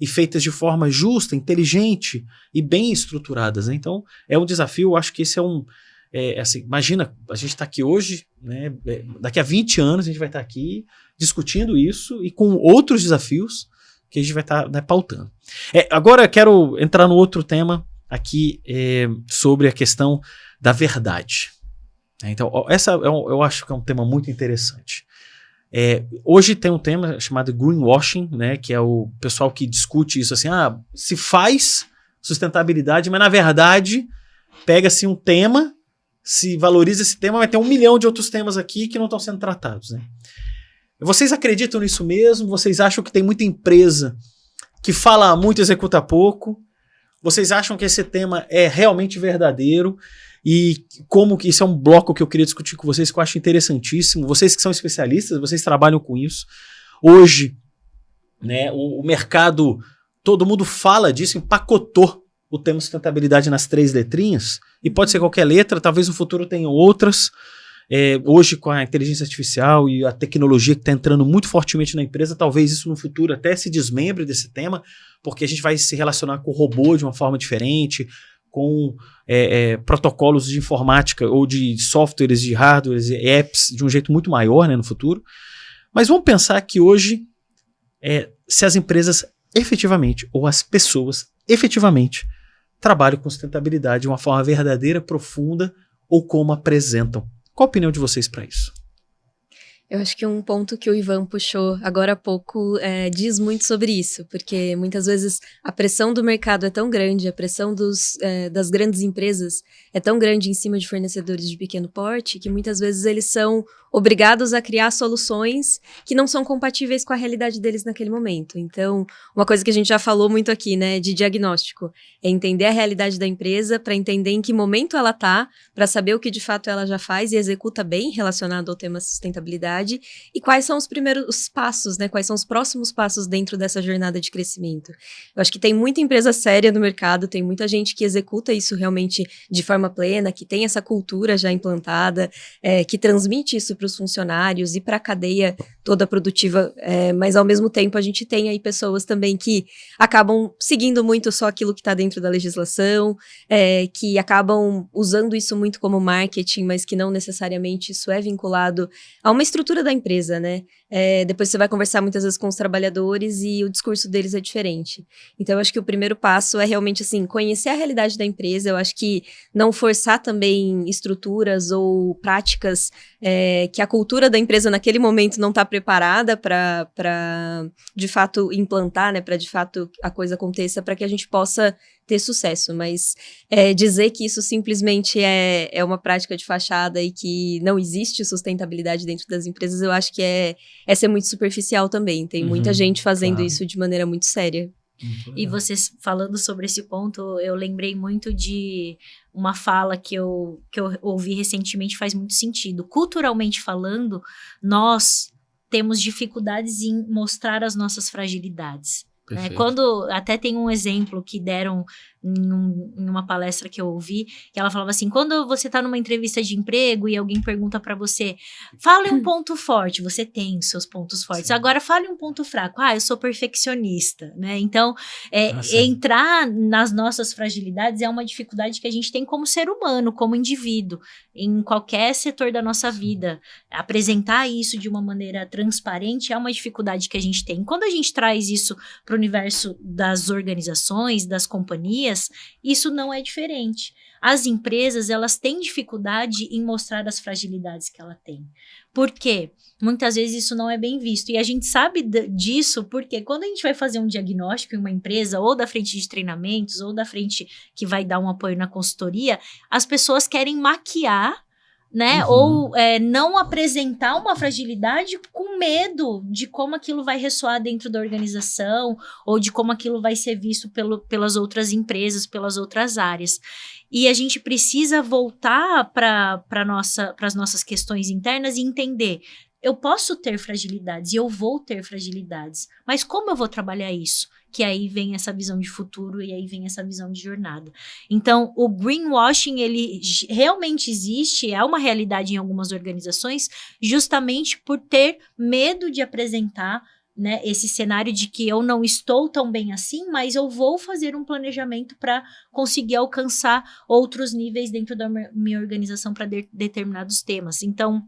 e feitas de forma justa, inteligente e bem estruturadas. Né? Então, é um desafio, eu acho que esse assim, imagina, a gente está aqui hoje, né, daqui a 20 anos a gente vai estar aqui discutindo isso e com outros desafios que a gente vai estar, né, pautando. Agora eu quero entrar no outro tema aqui sobre a questão da verdade. Então, eu acho que é um tema muito interessante. Hoje tem um tema chamado greenwashing, né, que é o pessoal que discute isso assim, se faz sustentabilidade, mas na verdade pega-se um tema, se valoriza esse tema, vai ter 1 milhão de outros temas aqui que não estão sendo tratados. Né? Vocês acreditam nisso mesmo? Vocês acham que tem muita empresa que fala muito e executa pouco? Vocês acham que esse tema é realmente verdadeiro? E como que isso é um bloco que eu queria discutir com vocês, que eu acho interessantíssimo. Vocês que são especialistas, vocês trabalham com isso. Hoje, né, o mercado, todo mundo fala disso, empacotou o tema sustentabilidade nas 3 letrinhas, e pode ser qualquer letra, talvez no futuro tenham outras. Hoje, com a inteligência artificial e a tecnologia que está entrando muito fortemente na empresa, talvez isso no futuro até se desmembre desse tema, porque a gente vai se relacionar com o robô de uma forma diferente, com protocolos de informática ou de softwares, de hardwares e apps de um jeito muito maior, né, no futuro. Mas vamos pensar que hoje, se as empresas efetivamente, ou as pessoas efetivamente, trabalham com sustentabilidade de uma forma verdadeira, profunda, ou como apresentam. Qual a opinião de vocês para isso? Eu acho que um ponto que o Ivan puxou agora há pouco diz muito sobre isso, porque muitas vezes a pressão do mercado é tão grande, a pressão das grandes empresas é tão grande em cima de fornecedores de pequeno porte, que muitas vezes eles são obrigados a criar soluções que não são compatíveis com a realidade deles naquele momento. Então, uma coisa que a gente já falou muito aqui, né, de diagnóstico, é entender a realidade da empresa para entender em que momento ela está, para saber o que de fato ela já faz e executa bem relacionado ao tema sustentabilidade e quais são os primeiros passos, né, quais são os próximos passos dentro dessa jornada de crescimento. Eu acho que tem muita empresa séria no mercado, tem muita gente que executa isso realmente de forma plena, que tem essa cultura já implantada, que transmite isso para os funcionários e para a cadeia toda produtiva, mas ao mesmo tempo a gente tem aí pessoas também que acabam seguindo muito só aquilo que está dentro da legislação, que acabam usando isso muito como marketing, mas que não necessariamente isso é vinculado a uma estrutura da empresa, né? Depois você vai conversar muitas vezes com os trabalhadores e o discurso deles é diferente. Então eu acho que o primeiro passo é realmente assim, conhecer a realidade da empresa. Eu acho que não forçar também estruturas ou práticas que a cultura da empresa naquele momento não está preparada para de fato implantar, né, para de fato a coisa aconteça, para que a gente possa ter sucesso, mas dizer que isso simplesmente é uma prática de fachada e que não existe sustentabilidade dentro das empresas, eu acho que é ser muito superficial também. Tem muita gente fazendo isso de maneira muito séria. E vocês falando sobre esse ponto, eu lembrei muito de uma fala que eu ouvi recentemente, faz muito sentido. Culturalmente falando, nós temos dificuldades em mostrar as nossas fragilidades. Quando até tem um exemplo que deram em uma palestra que eu ouvi, que ela falava assim, quando você tá numa entrevista de emprego e alguém pergunta para você, fale um ponto forte, você tem os seus pontos fortes, Sim. agora fale um ponto fraco, eu sou perfeccionista, né? Então, entrar nas nossas fragilidades é uma dificuldade que a gente tem como ser humano, como indivíduo, em qualquer setor da nossa vida. Apresentar isso de uma maneira transparente é uma dificuldade que a gente tem. Quando a gente traz isso para o universo das organizações, das companhias, isso não é diferente. As empresas, elas têm dificuldade em mostrar as fragilidades que ela tem. Por quê? Muitas vezes isso não é bem visto. E a gente sabe disso porque quando a gente vai fazer um diagnóstico em uma empresa, ou da frente de treinamentos, ou da frente que vai dar um apoio na consultoria, as pessoas querem maquiar, né? Ou não apresentar uma fragilidade com medo de como aquilo vai ressoar dentro da organização ou de como aquilo vai ser visto pelas outras empresas, pelas outras áreas. E a gente precisa voltar para as nossas questões internas e entender, eu posso ter fragilidades e eu vou ter fragilidades, mas como eu vou trabalhar isso? Que aí vem essa visão de futuro e aí vem essa visão de jornada. Então, o greenwashing, ele realmente existe, é uma realidade em algumas organizações, justamente por ter medo de apresentar, né, esse cenário de que eu não estou tão bem assim, mas eu vou fazer um planejamento para conseguir alcançar outros níveis dentro da minha organização para determinados temas. Então,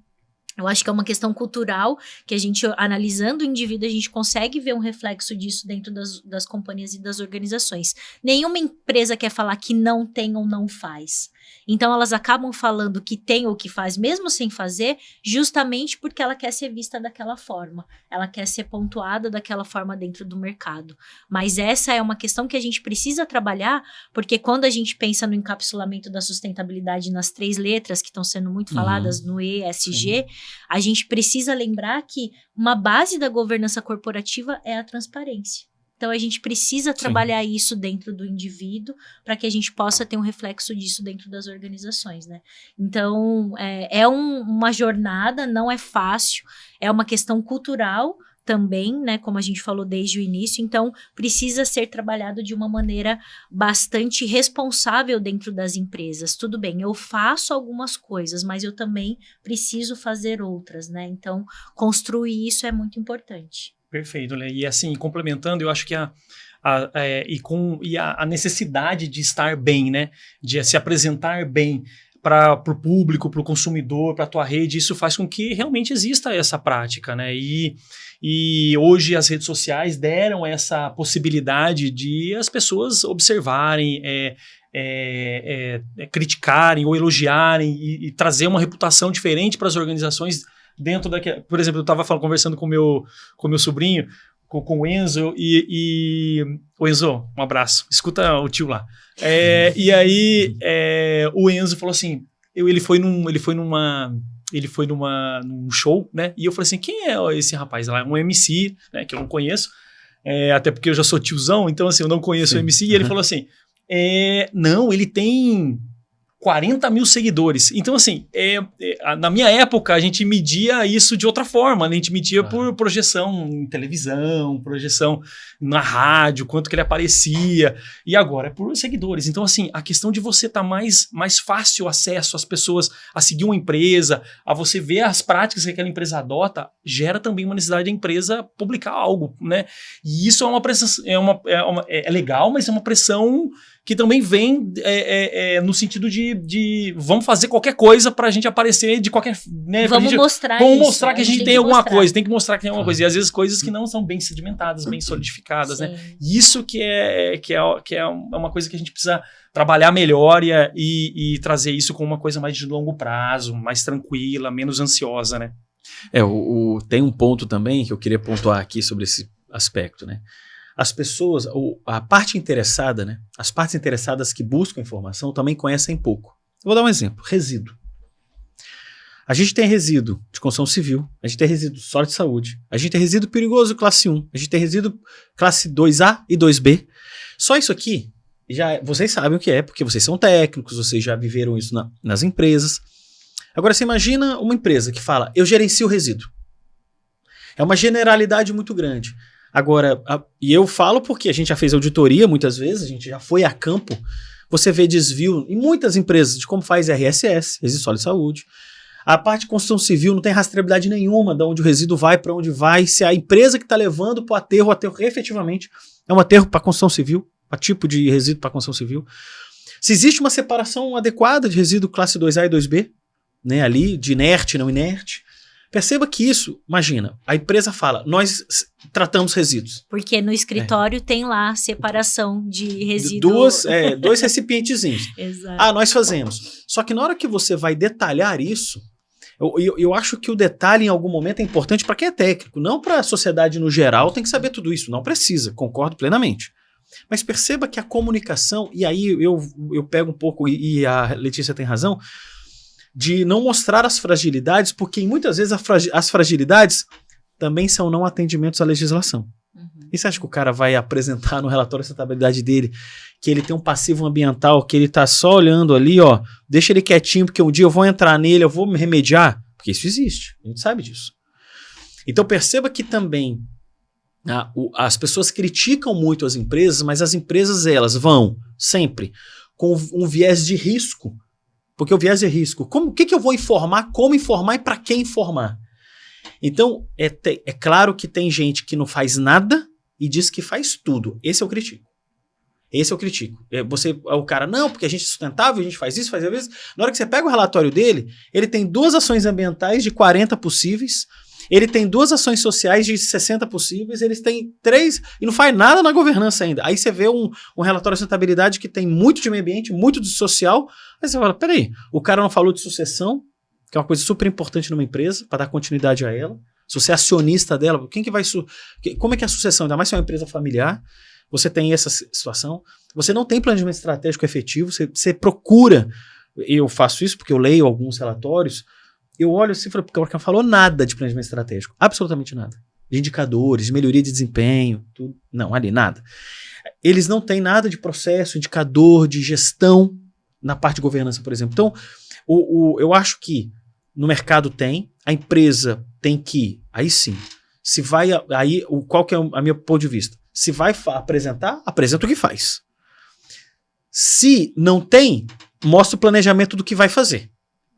eu acho que é uma questão cultural que a gente, analisando o indivíduo, a gente consegue ver um reflexo disso dentro das companhias e das organizações. Nenhuma empresa quer falar que não tem ou não faz. Então, elas acabam falando que tem ou que faz, mesmo sem fazer, justamente porque ela quer ser vista daquela forma. Ela quer ser pontuada daquela forma dentro do mercado. Mas essa é uma questão que a gente precisa trabalhar, porque quando a gente pensa no encapsulamento da sustentabilidade nas 3 letras que estão sendo muito faladas no ESG, a gente precisa lembrar que uma base da governança corporativa é a transparência. Então, a gente precisa trabalhar isso dentro do indivíduo para que a gente possa ter um reflexo disso dentro das organizações, né? Então, uma jornada, não é fácil, é uma questão cultural também, né? Como a gente falou desde o início, então precisa ser trabalhado de uma maneira bastante responsável dentro das empresas. Tudo bem, eu faço algumas coisas, mas eu também preciso fazer outras, né? Então, construir isso é muito importante. Perfeito, né? E assim, complementando, eu acho que a necessidade de estar bem, né? De se apresentar bem para o público, para o consumidor, para a tua rede, isso faz com que realmente exista essa prática, né? E hoje as redes sociais deram essa possibilidade de as pessoas observarem, criticarem ou elogiarem e trazer uma reputação diferente para as organizações dentro daquela. Por exemplo, eu estava conversando com o meu sobrinho, com o Enzo, e o Enzo, um abraço, escuta o tio lá. E aí o Enzo falou assim, ele foi num show, né? E eu falei assim, quem é esse rapaz lá? Um MC, né? Que eu não conheço, até porque eu já sou tiozão, então assim, eu não conheço o MC. E ele falou assim, não, ele tem 40 mil seguidores. Então, assim, na minha época, a gente media isso de outra forma, né? A gente media por projeção em televisão, projeção na rádio, quanto que ele aparecia. E agora é por seguidores. Então, assim, a questão de você estar mais fácil acesso às pessoas a seguir uma empresa, a você ver as práticas que aquela empresa adota, gera também uma necessidade da empresa publicar algo, né? E isso é uma pressão, é legal, mas é uma pressão que também vem no sentido de vamos fazer qualquer coisa pra gente aparecer de qualquer... Né, vamos mostrar que a gente tem alguma coisa, tem que mostrar que tem alguma coisa. E às vezes coisas que não são bem sedimentadas, bem solidificadas, né? E isso que é uma coisa que a gente precisa trabalhar melhor e trazer isso com uma coisa mais de longo prazo, mais tranquila, menos ansiosa, né? Tem um ponto também que eu queria pontuar aqui sobre esse aspecto, né? As pessoas, a parte interessada, né? As partes interessadas que buscam informação também conhecem pouco. Eu vou dar um exemplo, resíduo. A gente tem resíduo de construção civil, a gente tem resíduo sólido de saúde, a gente tem resíduo perigoso classe 1, a gente tem resíduo classe 2A e 2B. Só isso aqui, vocês sabem o que é, porque vocês são técnicos, vocês já viveram isso nas empresas. Agora, você imagina uma empresa que fala, eu gerencio o resíduo. É uma generalidade muito grande. Agora, e eu falo porque a gente já fez auditoria muitas vezes, a gente já foi a campo, você vê desvio em muitas empresas de como faz RSS, Resíduo Sólido e Saúde. A parte de construção civil não tem rastreabilidade nenhuma de onde o resíduo vai, para onde vai, se a empresa que está levando para o aterro efetivamente é um aterro para construção civil, para tipo de resíduo para construção civil. Se existe uma separação adequada de resíduo classe 2A e 2B, né, ali, de inerte e não inerte. Perceba que isso, imagina, a empresa fala, nós tratamos resíduos. Porque no escritório tem lá separação de resíduo. Dois recipientezinhos. Exato. Nós fazemos. Só que na hora que você vai detalhar isso, eu acho que o detalhe em algum momento é importante para quem é técnico, não para a sociedade no geral, tem que saber tudo isso, não precisa, concordo plenamente. Mas perceba que a comunicação, e aí eu pego um pouco, e a Letícia tem razão, de não mostrar as fragilidades, porque muitas vezes as fragilidades também são não atendimentos à legislação. E você acha que o cara vai apresentar no relatório de sustentabilidade dele que ele tem um passivo ambiental, que ele tá só olhando ali, ó, deixa ele quietinho, porque um dia eu vou entrar nele, eu vou me remediar? Porque isso existe, a gente sabe disso. Então perceba que também as pessoas criticam muito as empresas, mas as empresas elas vão sempre com um viés de risco. Porque o viés de risco, o que eu vou informar, como informar e para quem informar? Então, é claro que tem gente que não faz nada e diz que faz tudo. Esse eu critico. O cara, não, porque a gente é sustentável, a gente faz isso, faz aquilo. Na hora que você pega o relatório dele, ele tem 2 ações ambientais de 40 possíveis, ele tem 2 ações sociais de 60 possíveis, eles têm 3 e não faz nada na governança ainda. Aí você vê um relatório de sustentabilidade que tem muito de meio ambiente, muito de social. Aí você fala, peraí, o cara não falou de sucessão, que é uma coisa super importante numa empresa, para dar continuidade a ela. Se você é acionista dela, como é que é a sucessão? Ainda mais se é uma empresa familiar, você tem essa situação. Você não tem planejamento estratégico efetivo, você procura, eu faço isso porque eu leio alguns relatórios, eu olho assim e falo, porque não falou nada de planejamento estratégico. Absolutamente nada. De indicadores, de melhoria de desempenho, tudo. Não, ali, nada. Eles não têm nada de processo, indicador, de gestão na parte de governança, por exemplo. Então, eu acho que no mercado a empresa tem que, aí sim, se vai, qual que é a meu ponto de vista? Se vai apresentar, apresenta o que faz. Se não tem, mostra o planejamento do que vai fazer.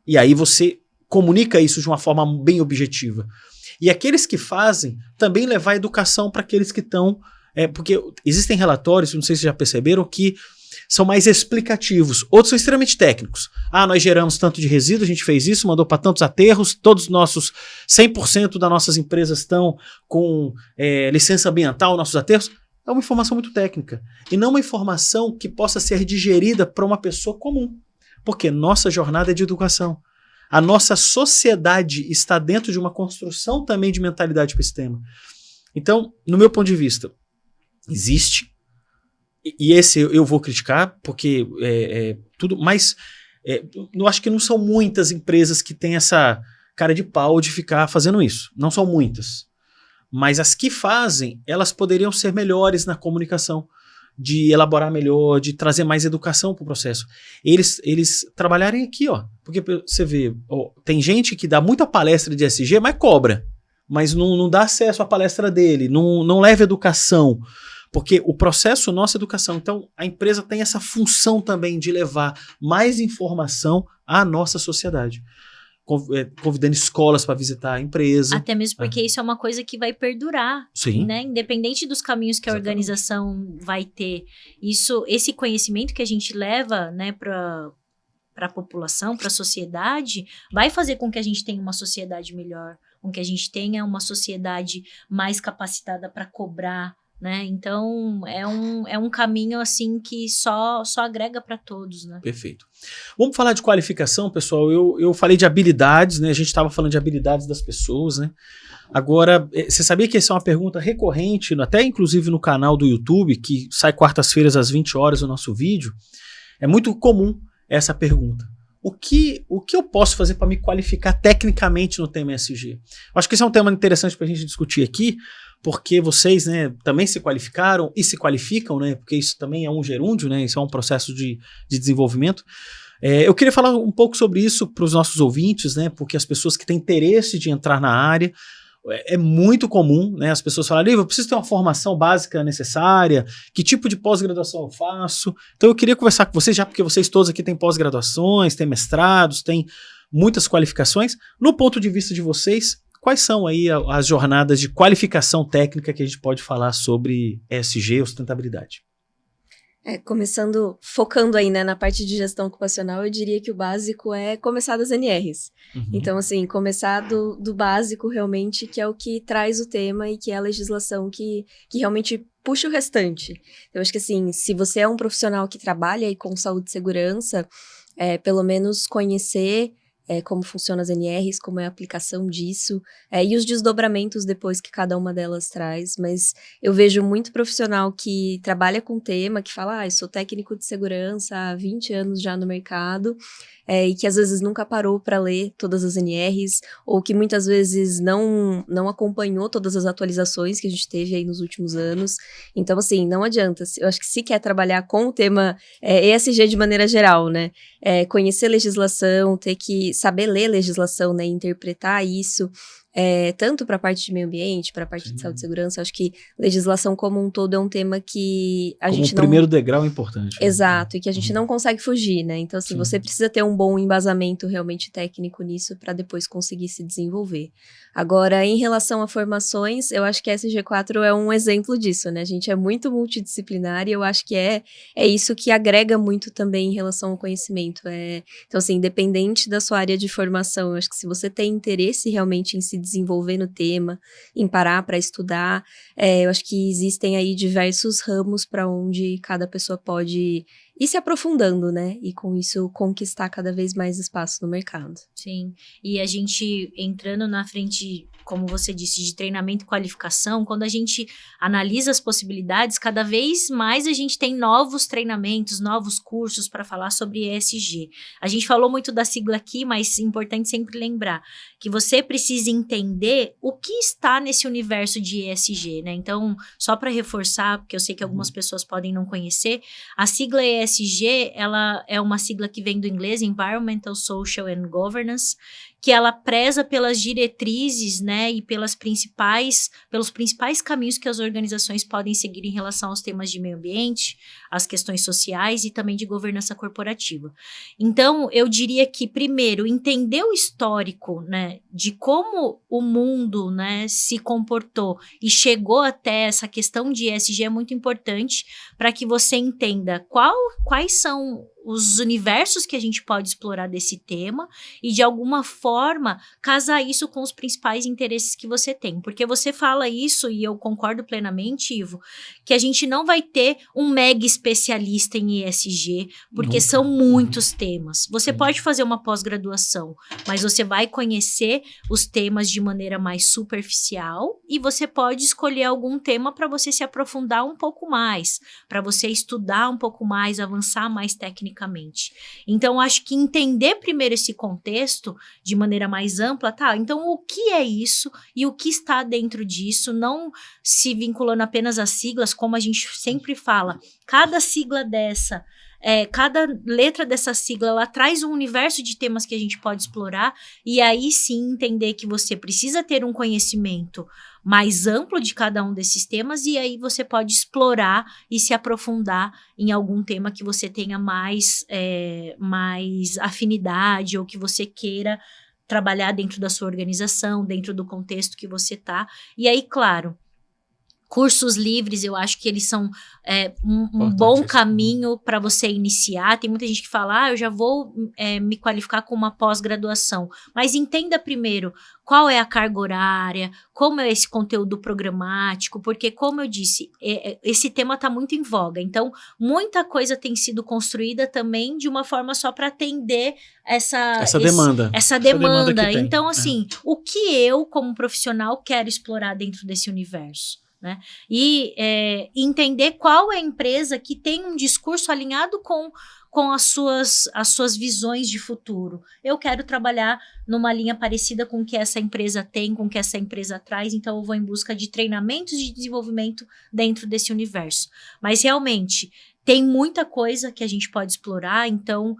E aí você comunica isso de uma forma bem objetiva. E aqueles que fazem, também levar a educação para aqueles que estão... porque existem relatórios, não sei se já perceberam, que são mais explicativos. Outros são extremamente técnicos. Nós geramos tanto de resíduo, a gente fez isso, mandou para tantos aterros, todos os nossos 100% das nossas empresas estão com licença ambiental, nossos aterros. É uma informação muito técnica. E não uma informação que possa ser digerida para uma pessoa comum. Porque nossa jornada é de educação. A nossa sociedade está dentro de uma construção também de mentalidade para esse tema. Então, no meu ponto de vista, existe, e esse eu vou criticar, porque tudo, mas eu acho que não são muitas empresas que têm essa cara de pau de ficar fazendo isso. Não são muitas. Mas as que fazem, elas poderiam ser melhores na comunicação, de elaborar melhor, de trazer mais educação para o processo. Eles trabalharem aqui, ó. Porque você vê, tem gente que dá muita palestra de ESG, mas cobra. Mas não dá acesso à palestra dele, não leva educação. Porque o processo nosso é educação. Então, a empresa tem essa função também de levar mais informação à nossa sociedade. Convidando escolas para visitar a empresa. Até mesmo porque isso é uma coisa que vai perdurar. Sim. Né? Independente dos caminhos que a organização vai ter. Esse conhecimento que a gente leva, né, para a população, para a sociedade, vai fazer com que a gente tenha uma sociedade melhor, com que a gente tenha uma sociedade mais capacitada para cobrar. Né? Então, é um caminho assim que só agrega para todos. Né? Perfeito. Vamos falar de qualificação, pessoal. Eu falei de habilidades, né? A gente estava falando de habilidades das pessoas, né? Agora, você sabia que essa é uma pergunta recorrente, até inclusive no canal do YouTube, que sai quartas-feiras às 20 horas o nosso vídeo? É muito comum essa pergunta. O que eu posso fazer para me qualificar tecnicamente no tema ESG? Acho que esse é um tema interessante para a gente discutir aqui, porque vocês, né, também se qualificaram e se qualificam, né, porque isso também é um gerúndio, né, isso é um processo de desenvolvimento. Eu queria falar um pouco sobre isso para os nossos ouvintes, né, porque as pessoas que têm interesse de entrar na área, é muito comum, né, as pessoas falarem, eu preciso ter uma formação básica necessária, que tipo de pós-graduação eu faço? Então eu queria conversar com vocês, já porque vocês todos aqui têm pós-graduações, têm mestrados, têm muitas qualificações. No ponto de vista de vocês, quais são aí as jornadas de qualificação técnica que a gente pode falar sobre ESG ou sustentabilidade? Focando aí, né, na parte de gestão ocupacional, eu diria que o básico é começar das NRs. Então, assim, começar do básico realmente, que é o que traz o tema e que é a legislação que realmente puxa o restante. Eu acho que, assim, se você é um profissional que trabalha aí com saúde e segurança, pelo menos conhecer como funcionam as NRs, como é a aplicação disso, e os desdobramentos depois que cada uma delas traz, mas eu vejo muito profissional que trabalha com tema, que fala, eu sou técnico de segurança há 20 anos já no mercado, e que às vezes nunca parou para ler todas as NRs, ou que muitas vezes não acompanhou todas as atualizações que a gente teve aí nos últimos anos. Então, assim, não adianta. Eu acho que se quer trabalhar com o tema ESG de maneira geral, né? Conhecer legislação, ter que saber ler legislação, né? Interpretar isso. Tanto para a parte de meio ambiente, para a parte de saúde e segurança, acho que legislação como um todo é um tema que a gente não... Como o primeiro degrau é importante. Exato, e que a gente não consegue fugir, né? Então, assim, você precisa ter um bom embasamento realmente técnico nisso para depois conseguir se desenvolver. Agora, em relação a formações, eu acho que a SG4 é um exemplo disso, né? A gente é muito multidisciplinar e eu acho que é isso que agrega muito também em relação ao conhecimento. Então, assim, independente da sua área de formação, eu acho que se você tem interesse realmente em se desenvolver no tema, em parar para estudar, eu acho que existem aí diversos ramos para onde cada pessoa pode ir se aprofundando, né? E com isso conquistar cada vez mais espaço no mercado. Sim, e a gente entrando na frente, como você disse, de treinamento e qualificação, quando a gente analisa as possibilidades, cada vez mais a gente tem novos treinamentos, novos cursos para falar sobre ESG. A gente falou muito da sigla aqui, mas é importante sempre lembrar que você precisa entender o que está nesse universo de ESG, né? Então, só para reforçar, porque eu sei que algumas pessoas podem não conhecer, a sigla ESG, ela é uma sigla que vem do inglês, Environmental, Social and Governance, que ela preza pelas diretrizes, né, e pelos principais caminhos que as organizações podem seguir em relação aos temas de meio ambiente, às questões sociais e também de governança corporativa. Então, eu diria que, primeiro, entender o histórico, né, de como o mundo, né, se comportou e chegou até essa questão de ESG é muito importante para que você entenda quais são os universos que a gente pode explorar desse tema e, de alguma forma, casar isso com os principais interesses que você tem. Porque você fala isso, e eu concordo plenamente, Ivo, que a gente não vai ter um mega especialista em ESG, porque são muitos temas. Você pode fazer uma pós-graduação, mas você vai conhecer os temas de maneira mais superficial e você pode escolher algum tema para você se aprofundar um pouco mais, para você estudar um pouco mais, avançar mais tecnicamente. Então, acho que entender primeiro esse contexto de maneira mais ampla, tá? Então, o que é isso e o que está dentro disso, não se vinculando apenas às siglas, como a gente sempre fala, cada sigla dessa, cada letra dessa sigla, ela traz um universo de temas que a gente pode explorar, e aí sim entender que você precisa ter um conhecimento mais amplo de cada um desses temas, e aí você pode explorar e se aprofundar em algum tema que você tenha mais afinidade ou que você queira trabalhar dentro da sua organização, dentro do contexto que você tá. E aí, claro, cursos livres, eu acho que eles são um bom caminho para você iniciar. Tem muita gente que fala, eu já vou me qualificar com uma pós-graduação. Mas entenda primeiro qual é a carga horária, como é esse conteúdo programático, porque, como eu disse, esse tema está muito em voga. Então, muita coisa tem sido construída também de uma forma só para atender essa demanda. Então, assim, o que eu, como profissional, quero explorar dentro desse universo? Né? E entender qual é a empresa que tem um discurso alinhado com as suas visões de futuro. Eu quero trabalhar numa linha parecida com o que essa empresa tem, com o que essa empresa traz, então eu vou em busca de treinamentos de desenvolvimento dentro desse universo. Mas realmente, tem muita coisa que a gente pode explorar, então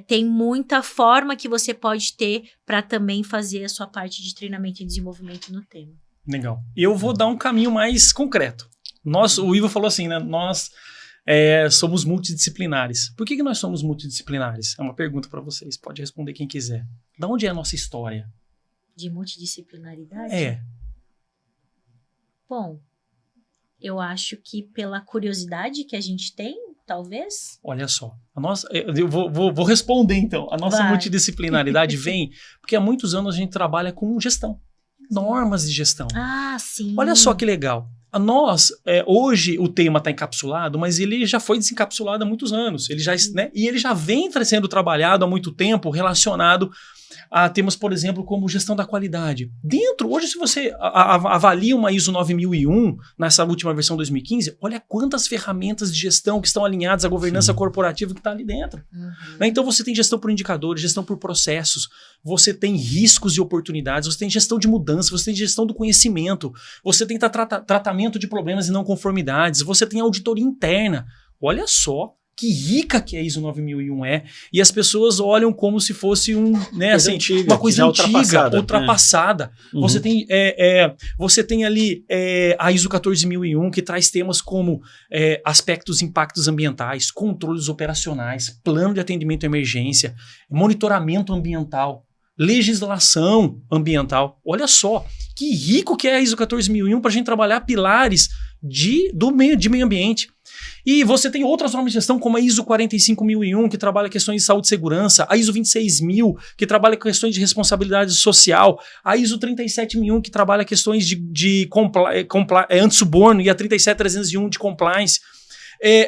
tem muita forma que você pode ter para também fazer a sua parte de treinamento e desenvolvimento no tema. Legal. Eu vou dar um caminho mais concreto. O Ivo falou assim, né? Nós somos multidisciplinares. Por que nós somos multidisciplinares? É uma pergunta para vocês. Pode responder quem quiser. Da onde é a nossa história? De multidisciplinaridade? Bom, eu acho que pela curiosidade que a gente tem, talvez. Olha só. Eu vou responder então. A nossa multidisciplinaridade vem porque há muitos anos a gente trabalha com gestão. Normas de gestão. Ah, sim. Olha só que legal. Hoje o tema está encapsulado, mas ele já foi desencapsulado há muitos anos. Ele já vem sendo trabalhado há muito tempo relacionado a temas, por exemplo, como gestão da qualidade. Hoje, se você avalia uma ISO 9001, nessa última versão 2015, olha quantas ferramentas de gestão que estão alinhadas à governança corporativa que está ali dentro. Então, você tem gestão por indicadores, gestão por processos, você tem riscos e oportunidades, você tem gestão de mudança, você tem gestão do conhecimento, você tem tratamento de problemas e não conformidades, você tem auditoria interna. Olha só que rica que a ISO 9001 e as pessoas olham como se fosse uma coisa antiga, ultrapassada. Você tem ali a ISO 14001, que traz temas como aspectos e impactos ambientais, controles operacionais, plano de atendimento à emergência, monitoramento ambiental, legislação ambiental. Olha só, que rico que é a ISO 14001 para a gente trabalhar pilares de meio ambiente. E você tem outras normas de gestão, como a ISO 45001, que trabalha questões de saúde e segurança, a ISO 26000, que trabalha questões de responsabilidade social, a ISO 37001, que trabalha questões de anti-suborno, e a 37301 de compliance.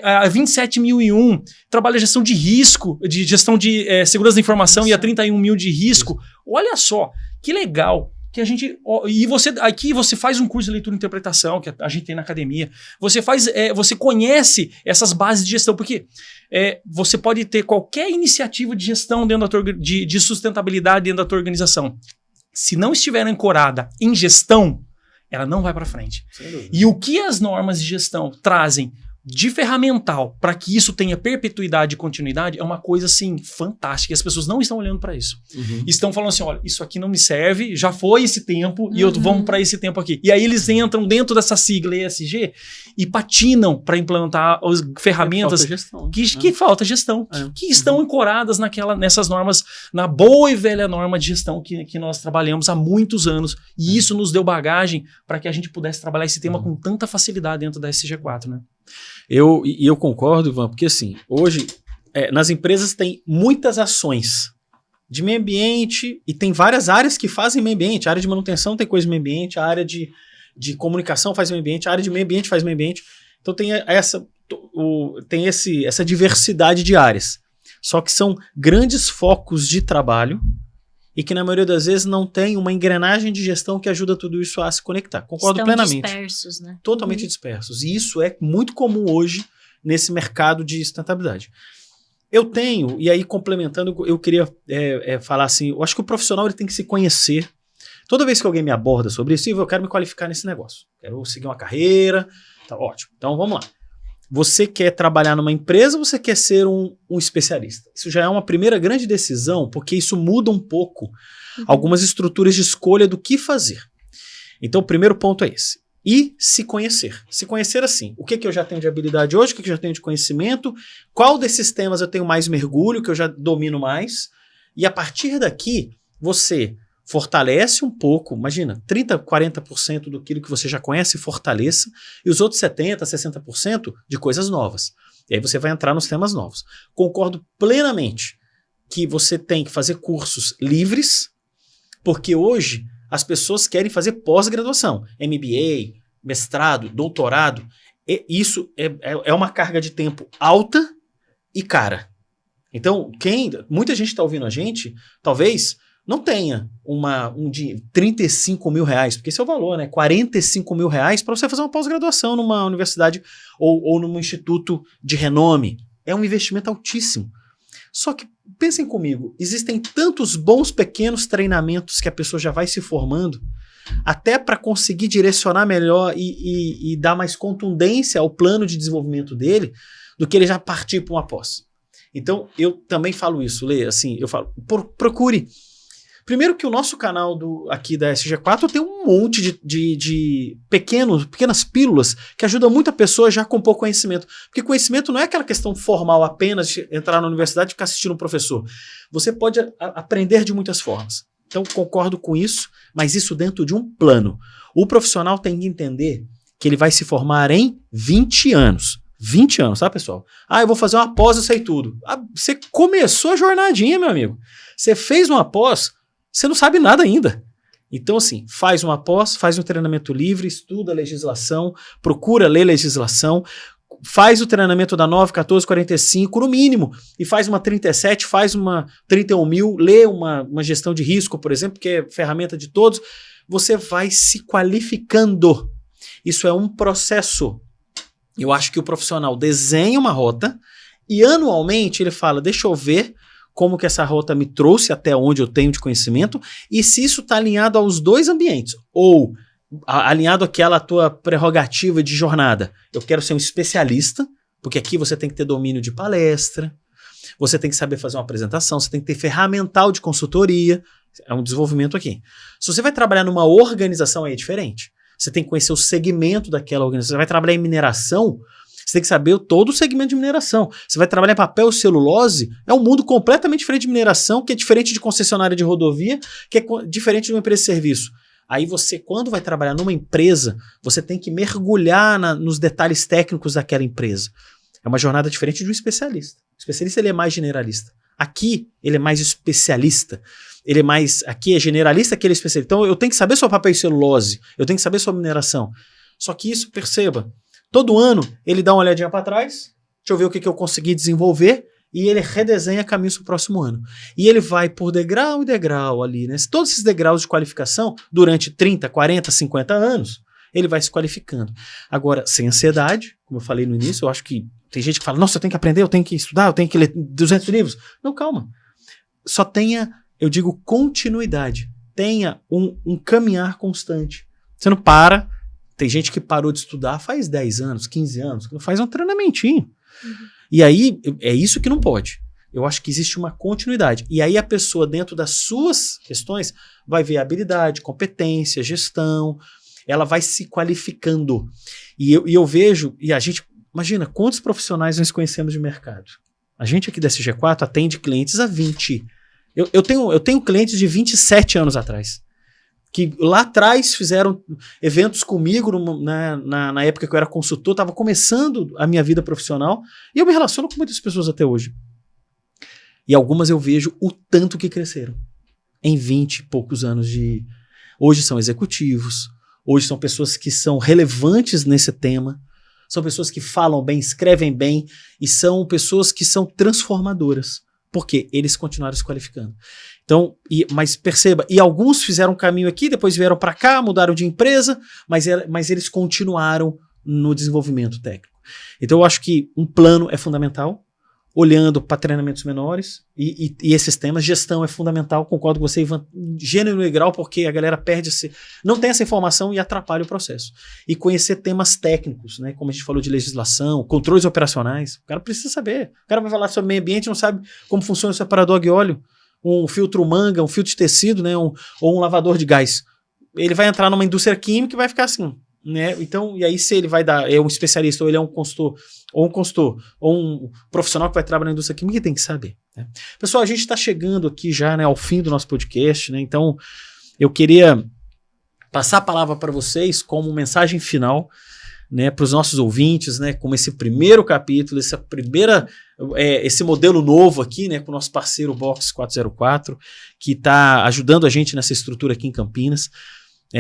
A 27001 trabalha gestão de risco, de gestão de segurança da informação, e a 31000 de risco. Olha só, que legal. Que a gente, aqui você faz um curso de leitura e interpretação, que a gente tem na academia. Você conhece essas bases de gestão, porque você pode ter qualquer iniciativa de gestão de sustentabilidade dentro da tua organização. Se não estiver ancorada em gestão, ela não vai para frente. E o que as normas de gestão trazem de ferramental para que isso tenha perpetuidade e continuidade é uma coisa assim fantástica. E as pessoas não estão olhando para isso. Estão falando assim, olha, isso aqui não me serve, já foi esse tempo e vamos para esse tempo aqui. E aí eles entram dentro dessa sigla ESG e patinam para implantar as ferramentas que falta gestão, que estão ancoradas nessas normas, na boa e velha norma de gestão que nós trabalhamos há muitos anos. E isso nos deu bagagem para que a gente pudesse trabalhar esse tema com tanta facilidade dentro da SG4, né? Eu concordo, Ivan, porque assim, hoje nas empresas tem muitas ações de meio ambiente e tem várias áreas que fazem meio ambiente. A área de manutenção tem coisa de meio ambiente, a área de comunicação faz meio ambiente, a área de meio ambiente faz meio ambiente. Então tem essa diversidade de áreas. Só que são grandes focos de trabalho e que na maioria das vezes não tem uma engrenagem de gestão que ajuda tudo isso a se conectar. Concordo plenamente. Dispersos, né? Totalmente dispersos. E isso é muito comum hoje nesse mercado de sustentabilidade. Eu tenho, e aí complementando, eu queria falar assim, eu acho que o profissional ele tem que se conhecer. Toda vez que alguém me aborda sobre isso, eu quero me qualificar nesse negócio. Quero seguir uma carreira, tá ótimo. Então vamos lá. Você quer trabalhar numa empresa ou você quer ser um especialista? Isso já é uma primeira grande decisão, porque isso muda um pouco algumas estruturas de escolha do que fazer. Então, o primeiro ponto é esse. E se conhecer. Se conhecer assim, o que eu já tenho de habilidade hoje, o que eu já tenho de conhecimento, qual desses temas eu tenho mais mergulho, que eu já domino mais, e a partir daqui, você fortalece um pouco, imagina, 30%, 40% do que você já conhece, fortaleça, e os outros 70%, 60% de coisas novas. E aí você vai entrar nos temas novos. Concordo plenamente que você tem que fazer cursos livres, porque hoje as pessoas querem fazer pós-graduação, MBA, mestrado, doutorado, e isso é uma carga de tempo alta e cara. Então, muita gente está ouvindo a gente, talvez não tenha um de 35 mil reais, porque esse é o valor, né? 45 mil reais para você fazer uma pós-graduação numa universidade ou num instituto de renome. É um investimento altíssimo. Só que, pensem comigo, existem tantos bons pequenos treinamentos que a pessoa já vai se formando, até para conseguir direcionar melhor e dar mais contundência ao plano de desenvolvimento dele. do que ele já partir para uma pós. Então, eu também falo isso, Lê, assim, eu falo, procure. Primeiro que o nosso canal aqui da SG4 tem um monte de pequenas pílulas que ajudam muito a pessoa já com pouco conhecimento. Porque conhecimento não é aquela questão formal apenas de entrar na universidade e ficar assistindo um professor. Você pode aprender de muitas formas. Então, concordo com isso, mas isso dentro de um plano. O profissional tem que entender que ele vai se formar em 20 anos. 20 anos, tá, pessoal? Eu vou fazer uma pós, eu sei tudo. Você começou a jornadinha, meu amigo. Você fez uma pós, você não sabe nada ainda. Então, assim, faz uma pós, faz um treinamento livre, estuda a legislação, procura ler legislação, faz o treinamento da 9, 14, 45, no mínimo, e faz uma 37, faz uma 31.000, lê uma gestão de risco, por exemplo, que é ferramenta de todos. Você vai se qualificando. Isso é um processo. Eu acho que o profissional desenha uma rota e anualmente ele fala, deixa eu ver como que essa rota me trouxe até onde eu tenho de conhecimento e se isso está alinhado aos dois ambientes, ou alinhado àquela tua prerrogativa de jornada. Eu quero ser um especialista, porque aqui você tem que ter domínio de palestra, você tem que saber fazer uma apresentação, você tem que ter ferramental de consultoria, é um desenvolvimento aqui. Se você vai trabalhar numa organização, aí é diferente. Você tem que conhecer o segmento daquela organização. Você vai trabalhar em mineração, você tem que saber todo o segmento de mineração. Você vai trabalhar em papel e celulose, é um mundo completamente diferente de mineração, que é diferente de concessionária de rodovia, que é diferente de uma empresa de serviço. Aí você, quando vai trabalhar numa empresa, você tem que mergulhar nos detalhes técnicos daquela empresa. É uma jornada diferente de um especialista. O especialista ele é mais generalista. Aqui, ele é mais especialista. Ele é mais... Aqui é generalista, aqui ele é especialista. Então, eu tenho que saber sobre papel e celulose. Eu tenho que saber sobre mineração. Só que isso, perceba, todo ano, ele dá uma olhadinha para trás. Deixa eu ver o que eu consegui desenvolver. E ele redesenha caminhos para o próximo ano. E ele vai por degrau e degrau ali, né? Todos esses degraus de qualificação, durante 30, 40, 50 anos, ele vai se qualificando. Agora, sem ansiedade, como eu falei no início, eu acho que tem gente que fala, nossa, eu tenho que aprender, eu tenho que estudar, eu tenho que ler 200 livros. Não, calma. Só tenha, eu digo, continuidade. Tenha um caminhar constante. Você não para. Tem gente que parou de estudar faz 10 anos, 15 anos, que não faz um treinamentinho. E aí, é isso que não pode. Eu acho que existe uma continuidade. E aí a pessoa, dentro das suas questões, vai ver habilidade, competência, gestão, ela vai se qualificando. E eu vejo, e a gente, imagina, quantos profissionais nós conhecemos de mercado? A gente aqui da SG4 atende clientes há 20. Eu tenho clientes de 27 anos atrás, que lá atrás fizeram eventos comigo na época que eu era consultor, estava começando a minha vida profissional, e eu me relaciono com muitas pessoas até hoje. E algumas eu vejo o tanto que cresceram em 20 e poucos anos de... Hoje são executivos, hoje são pessoas que são relevantes nesse tema, são pessoas que falam bem, escrevem bem, e são pessoas que são transformadoras, porque eles continuaram se qualificando. Então, mas perceba, e alguns fizeram um caminho aqui, depois vieram para cá, mudaram de empresa, mas eles continuaram no desenvolvimento técnico. Então, eu acho que um plano é fundamental, olhando para treinamentos menores e esses temas. Gestão é fundamental, concordo com você, Ivan, gênero e grau, porque a galera não tem essa informação e atrapalha o processo. E conhecer temas técnicos, né, como a gente falou de legislação, controles operacionais, o cara precisa saber. O cara vai falar sobre meio ambiente e não sabe como funciona o separador de óleo, um filtro manga, um filtro de tecido, né, ou um lavador de gás. Ele vai entrar numa indústria química e vai ficar assim, né? Então, e aí se ele vai é um especialista, ou ele é um consultor, ou um profissional que vai trabalhar na indústria química, tem que saber, né? Pessoal, a gente está chegando aqui já, né, ao fim do nosso podcast, né? Então, eu queria passar a palavra para vocês como mensagem final, né, para os nossos ouvintes, né, como esse primeiro capítulo, esse modelo novo aqui, né, com o nosso parceiro Box 404, que está ajudando a gente nessa estrutura aqui em Campinas.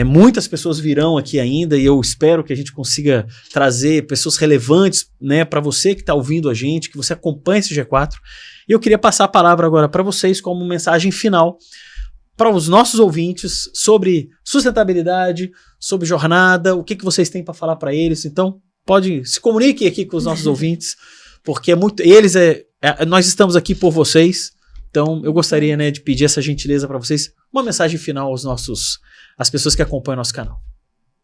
Muitas pessoas virão aqui ainda e eu espero que a gente consiga trazer pessoas relevantes, né, para você que está ouvindo a gente, que você acompanha esse G4. E eu queria passar a palavra agora para vocês como mensagem final para os nossos ouvintes sobre sustentabilidade, sobre jornada, o que vocês têm para falar para eles. Então, se comunique aqui com os nossos ouvintes, porque nós estamos aqui por vocês. Então, eu gostaria, né, de pedir essa gentileza para vocês, uma mensagem final às pessoas que acompanham o nosso canal.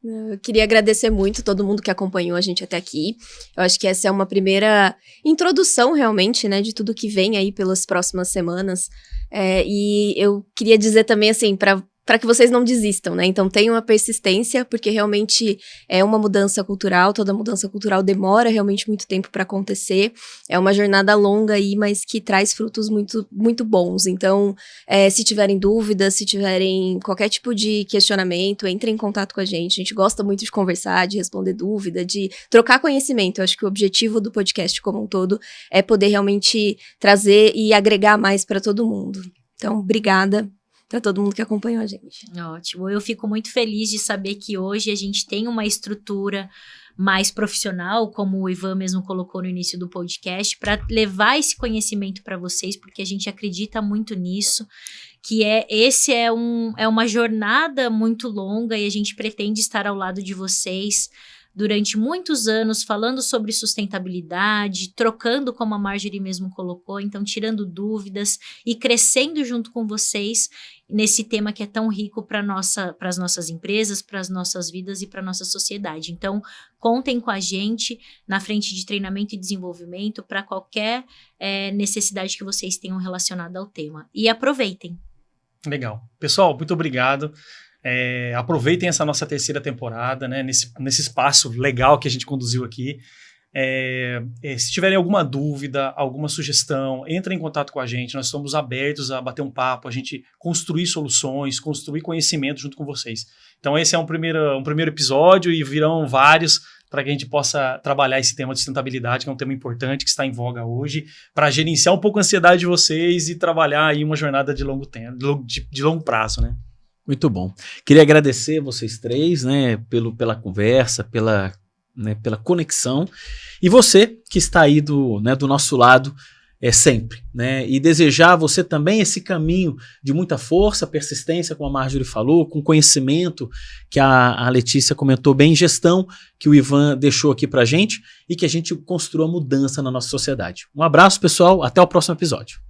Eu queria agradecer muito todo mundo que acompanhou a gente até aqui. Eu acho que essa é uma primeira introdução, realmente, né, de tudo que vem aí pelas próximas semanas. E eu queria dizer também, assim, para que vocês não desistam, né? Então tenham a persistência, porque realmente é uma mudança cultural, toda mudança cultural demora realmente muito tempo para acontecer. É uma jornada longa aí, mas que traz frutos muito, muito bons. Então, se tiverem dúvidas, se tiverem qualquer tipo de questionamento, entrem em contato com a gente gosta muito de conversar, de responder dúvida, de trocar conhecimento. Eu acho que o objetivo do podcast como um todo é poder realmente trazer e agregar mais para todo mundo. Então, obrigada para todo mundo que acompanhou a gente. Ótimo. Eu fico muito feliz de saber que hoje a gente tem uma estrutura mais profissional, como o Ivan mesmo colocou no início do podcast, para levar esse conhecimento para vocês, porque a gente acredita muito nisso, que é uma jornada muito longa e a gente pretende estar ao lado de vocês durante muitos anos, falando sobre sustentabilidade, trocando, como a Marjorie mesmo colocou, então tirando dúvidas e crescendo junto com vocês nesse tema que é tão rico para as nossas empresas, para as nossas vidas e para a nossa sociedade. Então, contem com a gente na frente de treinamento e desenvolvimento para qualquer necessidade que vocês tenham relacionada ao tema. E aproveitem. Legal. Pessoal, muito obrigado. Aproveitem essa nossa terceira temporada, né, nesse espaço legal que a gente conduziu aqui. Se tiverem alguma dúvida, alguma sugestão, entrem em contato com a gente. Nós estamos abertos a bater um papo, a gente construir soluções, construir conhecimento junto com vocês. Então esse é um primeiro episódio e virão vários para que a gente possa trabalhar esse tema de sustentabilidade, que é um tema importante, que está em voga hoje, para gerenciar um pouco a ansiedade de vocês e trabalhar aí uma jornada de longo tempo, de longo prazo, né? Muito bom. Queria agradecer vocês três, né, pela conversa, pela conexão. E você que está aí do nosso lado sempre, né? E desejar a você também esse caminho de muita força, persistência, como a Marjorie falou, com conhecimento que a Letícia comentou bem, gestão que o Ivan deixou aqui pra gente e que a gente construa mudança na nossa sociedade. Um abraço, pessoal. Até o próximo episódio.